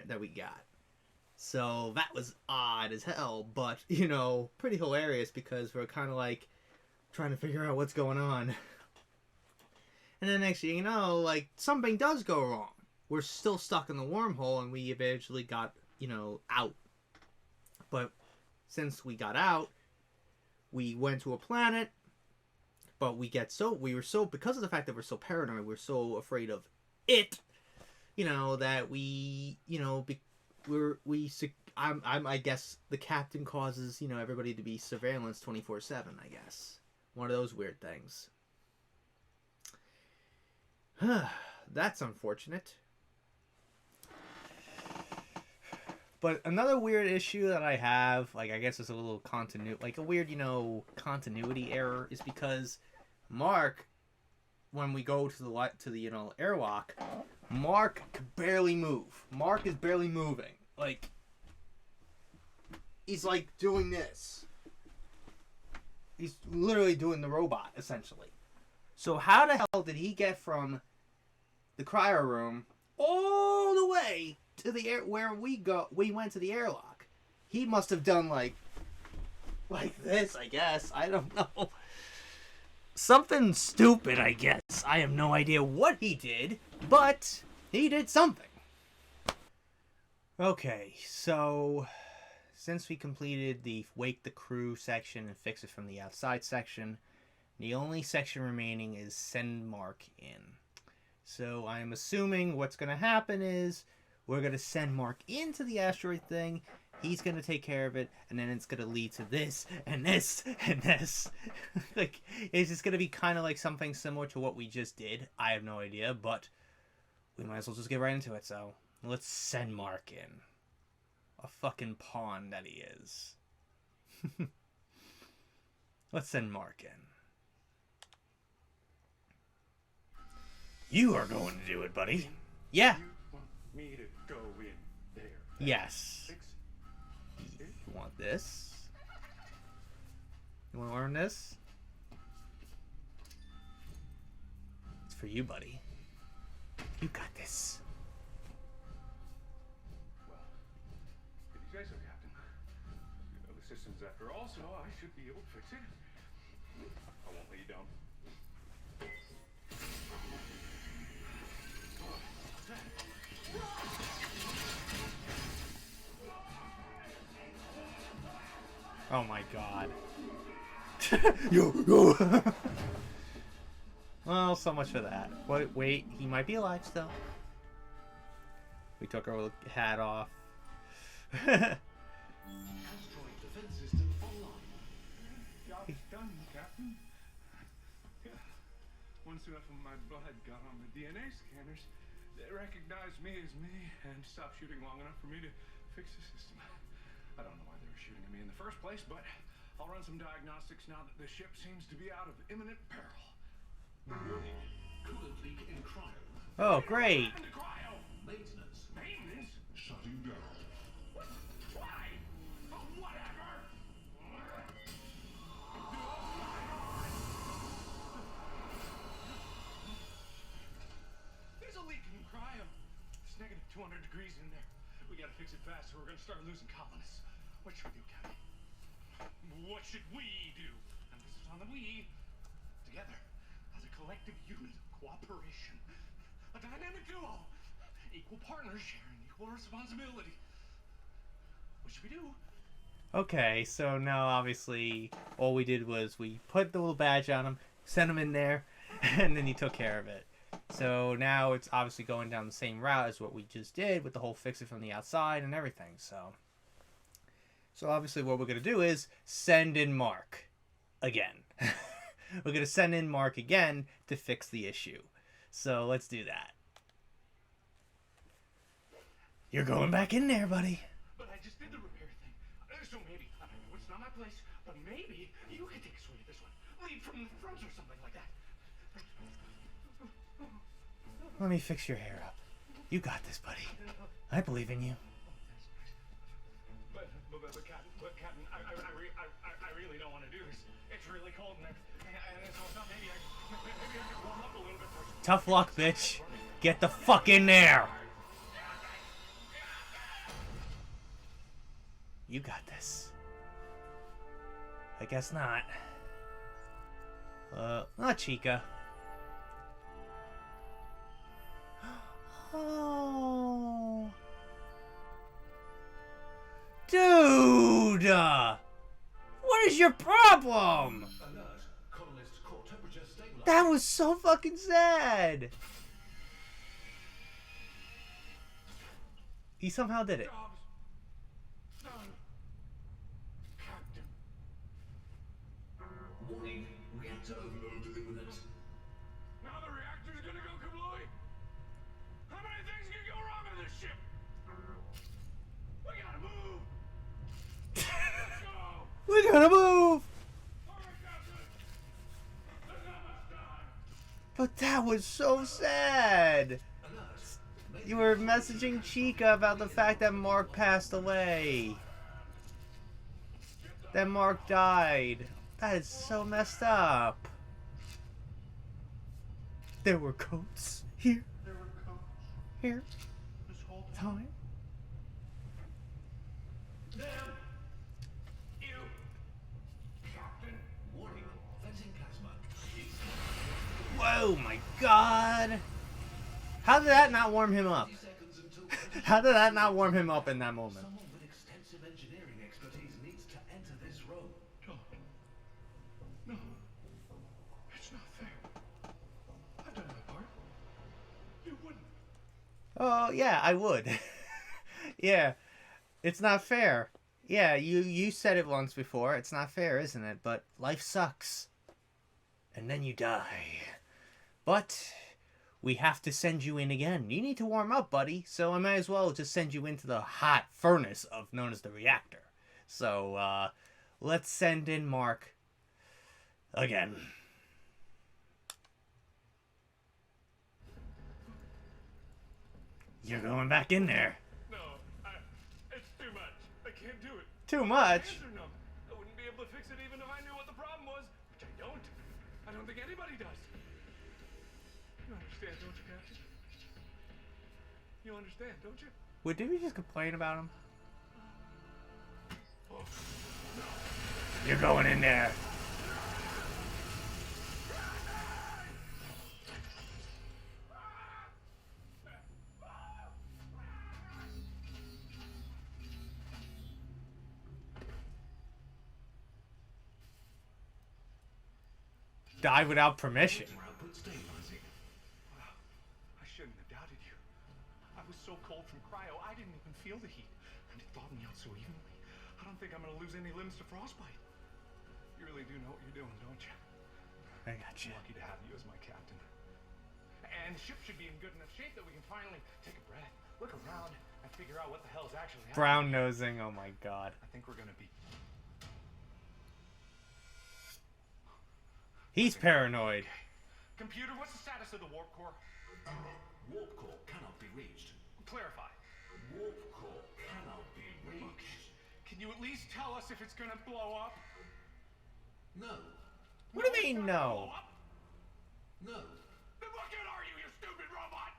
that we got. So, that was odd as hell, but, you know, pretty hilarious because we're kind of like trying to figure out what's going on. And then next thing you know, like, something does go wrong. We're still stuck in the wormhole, and we eventually got, you know, out. But since we got out, we went to a planet, but because of the fact that we're so paranoid, we're so afraid of it, you know, that we, you know, I guess the captain causes, you know, everybody to be surveillance 24/7, I guess. One of those weird things. That's unfortunate. But another weird issue that I have, like, I guess it's a little like a weird, you know, continuity error, is because Mark, when we go to the you know, airlock, Mark can barely move. Mark is barely moving. Like, he's like doing this. He's literally doing the robot, essentially. So how the hell did he get from the cryo room all the way to the air where we went to the airlock? He must have done like this, I guess. I don't know. Something stupid, I guess. I have no idea what he did, but he did something. Okay, so since we completed the wake the crew section and fix it from the outside section, the only section remaining is send Mark in. So I'm assuming what's going to happen is we're going to send Mark into the asteroid thing. He's going to take care of it, and then it's going to lead to this and this and this. Like, it's just going to be kind of like something similar to what we just did. I have no idea, but we might as well just get right into it. So let's send Mark in. A fucking pawn that he is. Let's send Mark in. You are going to do it, buddy. Yeah. You want me to go in there? Yes. Fix it? You want this? You want to learn this? It's for you, buddy. You got this. Well, if you say so, Captain. You know the systems after all, so I should be able to fix it. I won't let you down. Oh my god. Yo. Well, so much for that. Wait, he might be alive still. We took our hat off. Asteroid defense system online. Job done, Captain. Yeah. Once enough of my blood got on the DNA scanners, they recognized me as me and stopped shooting long enough for me to fix the system. I don't know why they were shooting at me in the first place, but I'll run some diagnostics now that the ship seems to be out of imminent peril. Warning. Coolant leak in cryo. Oh, great. And the cryo! Maintenance. Maintenance? Shutting down. What? Why? Oh, whatever! There's a leak in cryo. It's negative 200 degrees in there. We gotta fix it fast or we're gonna start losing colonists. What should we do, Captain? What should we do? Emphasis on the we. Together, as a collective unit of cooperation. A dynamic duo. Equal partners sharing equal responsibility. What should we do? Okay, so now obviously all we did was we put the little badge on him, sent him in there, and then he took care of it. So now it's obviously going down the same route as what we just did with the whole fix it from the outside and everything. So obviously what we're going to do is send in Mark again. We're going to send in Mark again to fix the issue. So let's do that. You're going back in there, buddy. But I just did the repair thing. So maybe, I don't know, it's not my place, but maybe you can take a swing at this one. Lead from the front or something like that. Let me fix your hair up. You got this, buddy. I believe in you. But Captain, I really don't want to do this. It's really cold in Tough luck, bitch. Get the fuck in there. You got this. I guess not. Not Chica. Oh. Dude! What is your problem? Alert. Colonists core temperature stabilized. That was so fucking sad. He somehow did it. Job's done. Captain. Warning. Reactor overload imminent. Now the reactor's gonna go kablooey? How many things can go wrong on this ship? We gotta move! Let's go! We gotta move! Hurry, Captain! There's not much time! But that was so sad. You were messaging Chica about the fact that Mark passed away. That Mark died. That is so messed up. There were coats here. There were coats Here. this whole time. Time. Them! You! Captain! Warning. Fencing plasma. Whoa, my God. How did that not warm him up? Seconds until How did that not warm him up in that moment? someone with extensive engineering expertise needs to enter this room. John. No. It's not fair. I've done my part. You wouldn't. Oh, yeah, I would. Yeah. It's not fair. Yeah, you said it once before. It's not fair, isn't it? But life sucks. And then you die. But we have to send you in again. You need to warm up, buddy. So I might as well just send you into the hot furnace of known as the reactor. So let's send in Mark again. You're going back in there. No, it's too much. I can't do it. Too much. Hands are numb. I wouldn't be able to fix it even if I knew what the problem was, which I don't. I don't think anybody does. You understand, don't you, Captain? You understand, don't you? Wait, did we just complain about him? You're going in there. Die without permission. Output stabilizing. I shouldn't have doubted you. I was so cold from cryo, I didn't even feel the heat. And it thawed me out so evenly. I don't think I'm gonna lose any limbs to frostbite. You really do know what you're doing, don't you? I got you. Lucky to have you as my captain. And the ship should be in good enough shape that we can finally take a breath, look around, and figure out what the hell is actually happening. Brown nosing. Oh my God. I think we're gonna be... He's paranoid. Computer, what's the status of the warp core? Warp core cannot be reached. Clarify. Warp core cannot be reached. Can you at least tell us if it's gonna blow up? No. What do you mean, no? No. Then what good are you stupid robot?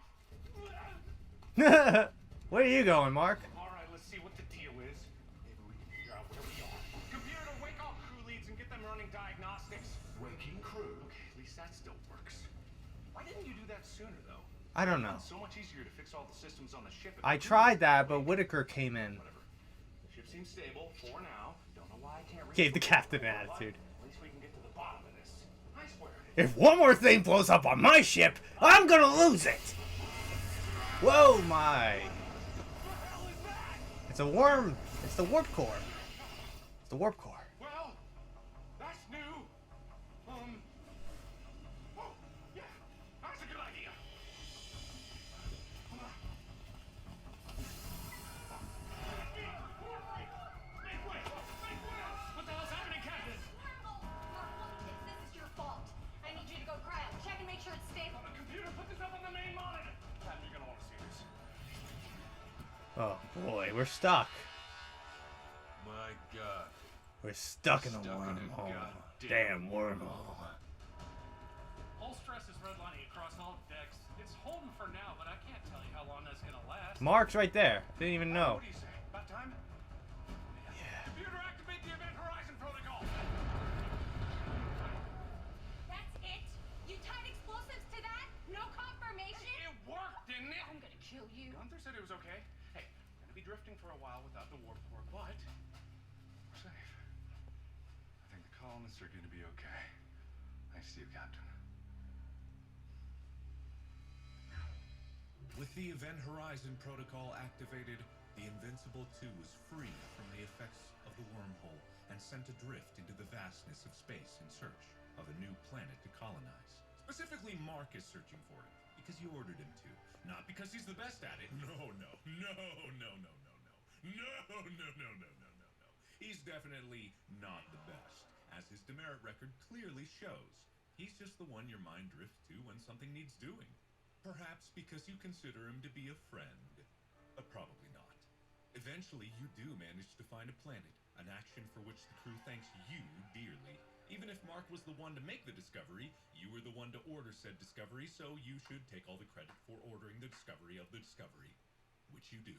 Where are you going, Mark? Alright, let's see what the deal is. Maybe we can figure out where we are. Computer, wake all crew leads and get them running diagnostics. Waking crew. Okay, at least that still works. Why didn't you do that sooner, though? I don't know. It's so much easier to fix all the systems on the ship. if I the crew tried is that, but awake. Whitaker came in. Whatever. The ship seems stable for now. Don't know why I can't reach Gave the it. captain But attitude. At least we can get to the bottom of this. I swear. If one more thing blows up on my ship, I'm gonna lose it. Whoa, my. It's a worm. It's the warp core. It's the warp core. Well, that's new. Oh, yeah, that's a good idea. What the hell's happening, Captain? This is your fault. I need you to go cryo. Check and make sure it's stable. Computer, put this up on the main monitor. Captain, you're gonna want to see this. Oh boy, we're stuck. My God. We're stuck in a Stuck in a wormhole. goddamn Damn wormhole. All stress is redlining across all deck. how long that's gonna last. Mark's right there. Didn't even know. What do you say? About time? Yeah. Computer, activate the Event Horizon protocol. That's it? You tied explosives to that? No confirmation? It worked, didn't it? I'm gonna kill you. Gunther said it was okay. Hey, we're gonna be drifting for a while without the warp core, but we're safe. I think the colonists are gonna be okay. Thanks to you, Captain. With the Event Horizon protocol activated, the Invincible 2 was free from the effects of the wormhole and sent adrift into the vastness of space in search of a new planet to colonize. Specifically, Mark is searching for it because you ordered him to, not because he's the best at it. No. He's definitely not the best, as his demerit record clearly shows. He's just the one your mind drifts to when something needs doing. Perhaps because you consider him to be a friend. But probably not. Eventually, you do manage to find a planet, an action for which the crew thanks you dearly. Even if Mark was the one to make the discovery, you were the one to order said discovery, so you should take all the credit for ordering the discovery of the discovery. Which you do.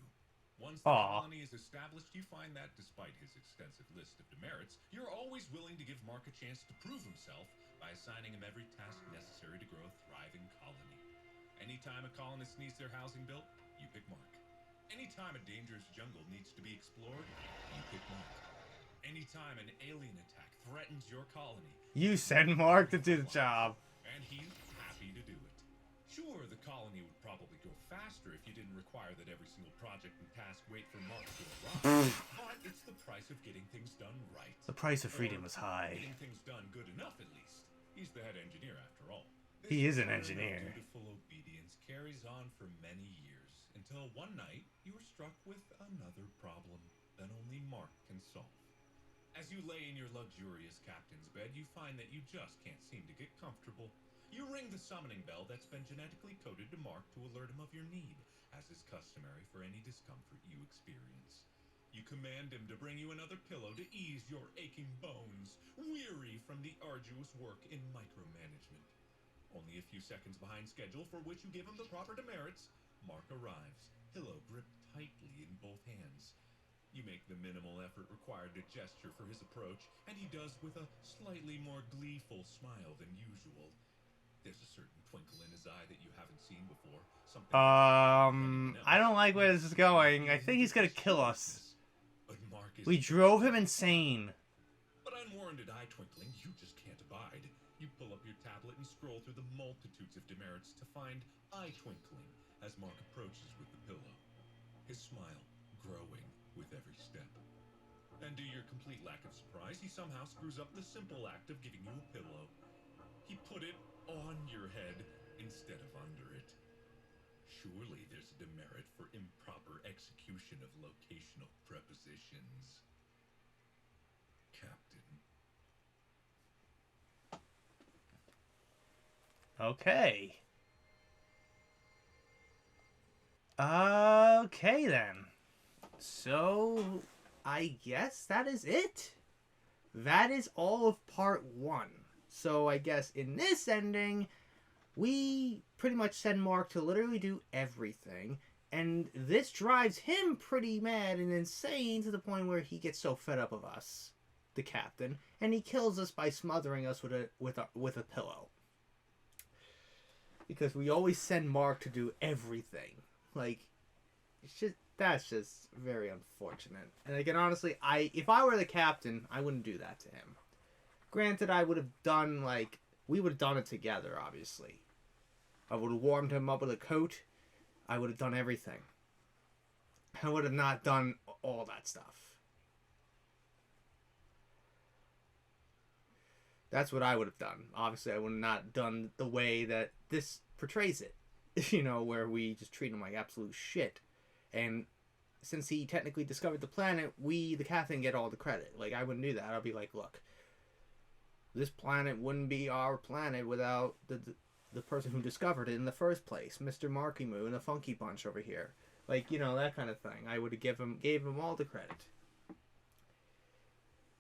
Once the colony is established, you find that, despite his extensive list of demerits, you're always willing to give Mark a chance to prove himself by assigning him every task necessary to grow a thriving colony. Anytime a colonist needs their housing built, you pick Mark. Anytime a dangerous jungle needs to be explored, you pick Mark. Anytime an alien attack threatens your colony, You send Mark to do the job. and he's happy to do it. Sure, the colony would probably go faster if you didn't require that every single project and task wait for Mark to arrive, but it's the price of getting things done right. The price of freedom Or was high. Getting things done good enough, at least. He's the head engineer, after all. He is This an pattern of engineer. Dutiful obedience carries on for many years, until one night you are struck with another problem that only Mark can solve. As you lay in your luxurious captain's bed, you find that you just can't seem to get comfortable. You ring the summoning bell that's been genetically coded to Mark to alert him of your need, as is customary for any discomfort you experience. You command him to bring you another pillow to ease your aching bones, weary from the arduous work in micromanagement. Only a few seconds behind schedule, for which you give him the proper demerits, Mark arrives, pillow gripped tightly in both hands. You make the minimal effort required to gesture for his approach, and he does with a slightly more gleeful smile than usual. There's a certain twinkle in his eye that you haven't seen before. Something I don't like where this is going. I think he's gonna kill us. But Mark is We drove him insane. But unwarranted eye twinkling you just can't abide. You pull up your tablet and scroll through the multitudes of demerits to find eye twinkling as Mark approaches with the pillow. His smile growing with every step. And to your complete lack of surprise, he somehow screws up the simple act of giving you a pillow. He put it on your head instead of under it. Surely there's a demerit for improper execution of locational prepositions. Captain. Okay. Okay then. So, I guess that is it. That is all of part 1. So I guess in this ending, we pretty much send Mark to literally do everything. And this drives him pretty mad and insane to the point where he gets so fed up of us, the captain, and he kills us by smothering us with a pillow. Because we always send Mark to do everything. Like, that's just very unfortunate. And again, honestly, if I were the captain, I wouldn't do that to him. Granted, I would have done, we would have done it together, obviously. I would have warmed him up with a coat. I would have done everything. I would have not done all that stuff. That's what I would have done. Obviously, I would have not done the way that this portrays it. Where we just treat him like absolute shit. And since he technically discovered the planet, we, the captain, get all the credit. I wouldn't do that. I'd be like, look, this planet wouldn't be our planet without the person who discovered it in the first place, Mr. Marky Moo and the Funky Bunch over here. That kind of thing. I would have gave him all the credit.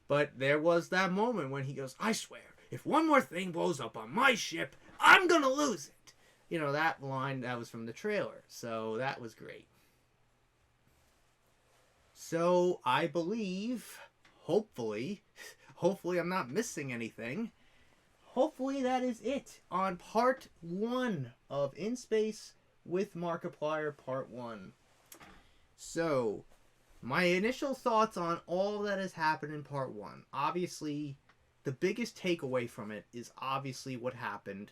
But there was that moment when he goes, I swear, if one more thing blows up on my ship, I'm gonna lose it. you know, that line that was from the trailer. So that was great. So I believe, hopefully I'm not missing anything. Hopefully that is it on part 1 of In Space with Markiplier part 1. So, my initial thoughts on all that has happened in part 1. Obviously, the biggest takeaway from it is obviously what happened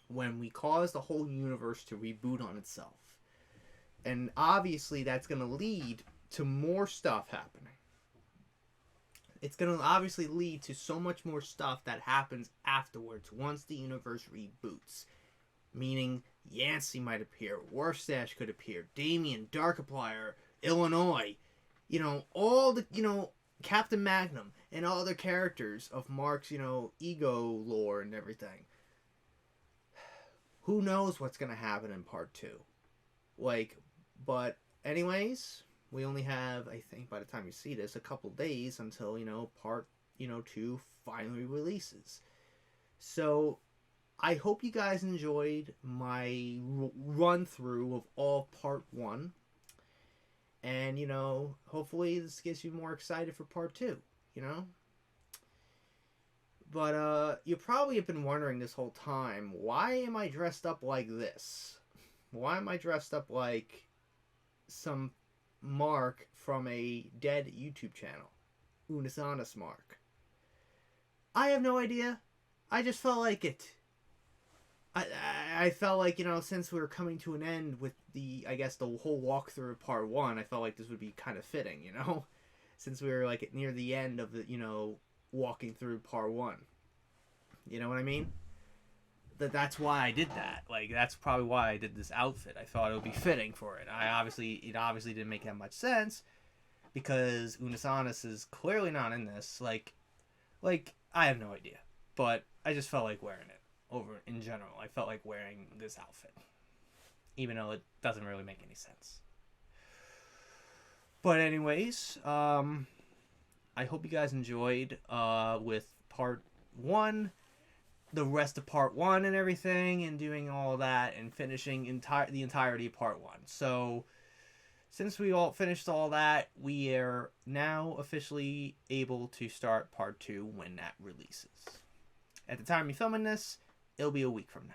when we caused the whole universe to reboot on itself. And obviously that's going to lead to more stuff happening. It's going to obviously lead to so much more stuff that happens afterwards once the universe reboots. Meaning, Yancey might appear, Warstash could appear, Damien, Darkiplier, Illinois, you know, all the, you know, Captain Magnum, and all other characters of Mark's, you know, ego lore and everything. Who knows what's going to happen in part 2? Like, but anyways, we only have, I think, by the time you see this, a couple days until, you know, part, you know, 2 finally releases. So, I hope you guys enjoyed my run-through of all part 1. And, you know, hopefully this gets you more excited for part 2, you know? But, you probably have been wondering this whole time, why am I dressed up like this? Why am I dressed up like some Mark from a dead YouTube channel? Unisanis Mark. I have no idea. I just felt like it. I felt like, you know, since we were coming to an end with the, I guess, the whole walkthrough of part 1, I felt like this would be kind of fitting, you know? Since we were, like, near the end of the, you know, walking through part 1. You know what I mean? That's why I did that. Like, that's probably why I did this outfit. I thought it would be fitting for it. It obviously didn't make that much sense, because Unisanis is clearly not in this. Like, I have no idea. But I just felt like wearing it. Over in general, I felt like wearing this outfit, even though it doesn't really make any sense. But anyways, I hope you guys enjoyed with part 1, the rest of part 1 and everything, and doing all that and finishing the entirety of part 1. So since we all finished all that, we are now officially able to start part 2 when that releases. At the time you're filming this, it'll be a week from now.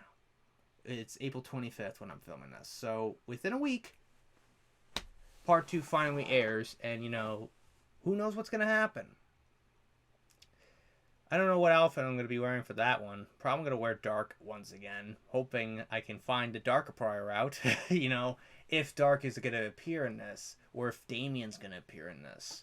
It's April 25th when I'm filming this. So, within a week, part 2 finally airs, and, you know, who knows what's going to happen. I don't know what outfit I'm going to be wearing for that one. Probably going to wear dark once again, hoping I can find the Darkiplier out, you know, if Dark is going to appear in this, or if Damien's going to appear in this.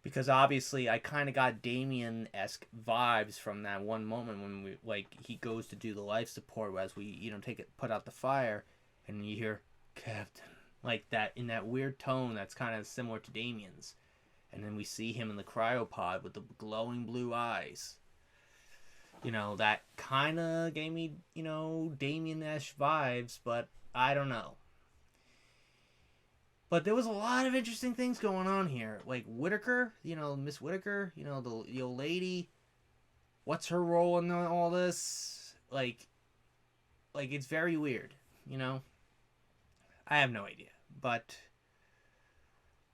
Because obviously I kind of got Damien-esque vibes from that one moment when we, like, he goes to do the life support as we, you know, put out the fire, and you hear, Captain, like that, in that weird tone that's kind of similar to Damien's. And then we see him in the cryopod with the glowing blue eyes. You know, that kind of gave me, you know, Damien-esque vibes, but I don't know. But there was a lot of interesting things going on here. Like Whitaker, you know, Miss Whitaker, you know, the old lady. What's her role in all this? Like it's very weird, you know? I have no idea. But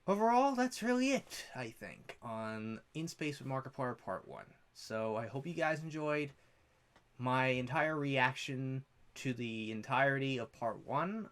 overall, that's really it, I think, on In Space with Markiplier Part 1. So I hope you guys enjoyed my entire reaction to the entirety of part 1.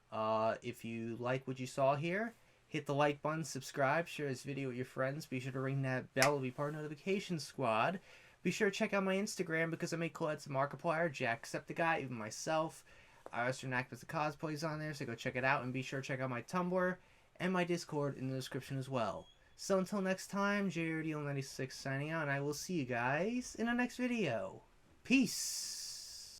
If you like what you saw here, hit the like button, subscribe, share this video with your friends. Be sure to ring that bell to be part of the notification squad. Be sure to check out my Instagram because I make collabs with Markiplier, Jacksepticeye, even myself. I also enact with the cosplays on there, so go check it out. And be sure to check out my Tumblr and my Discord in the description as well. So until next time, JRDL96 signing out, and I will see you guys in the next video. Peace!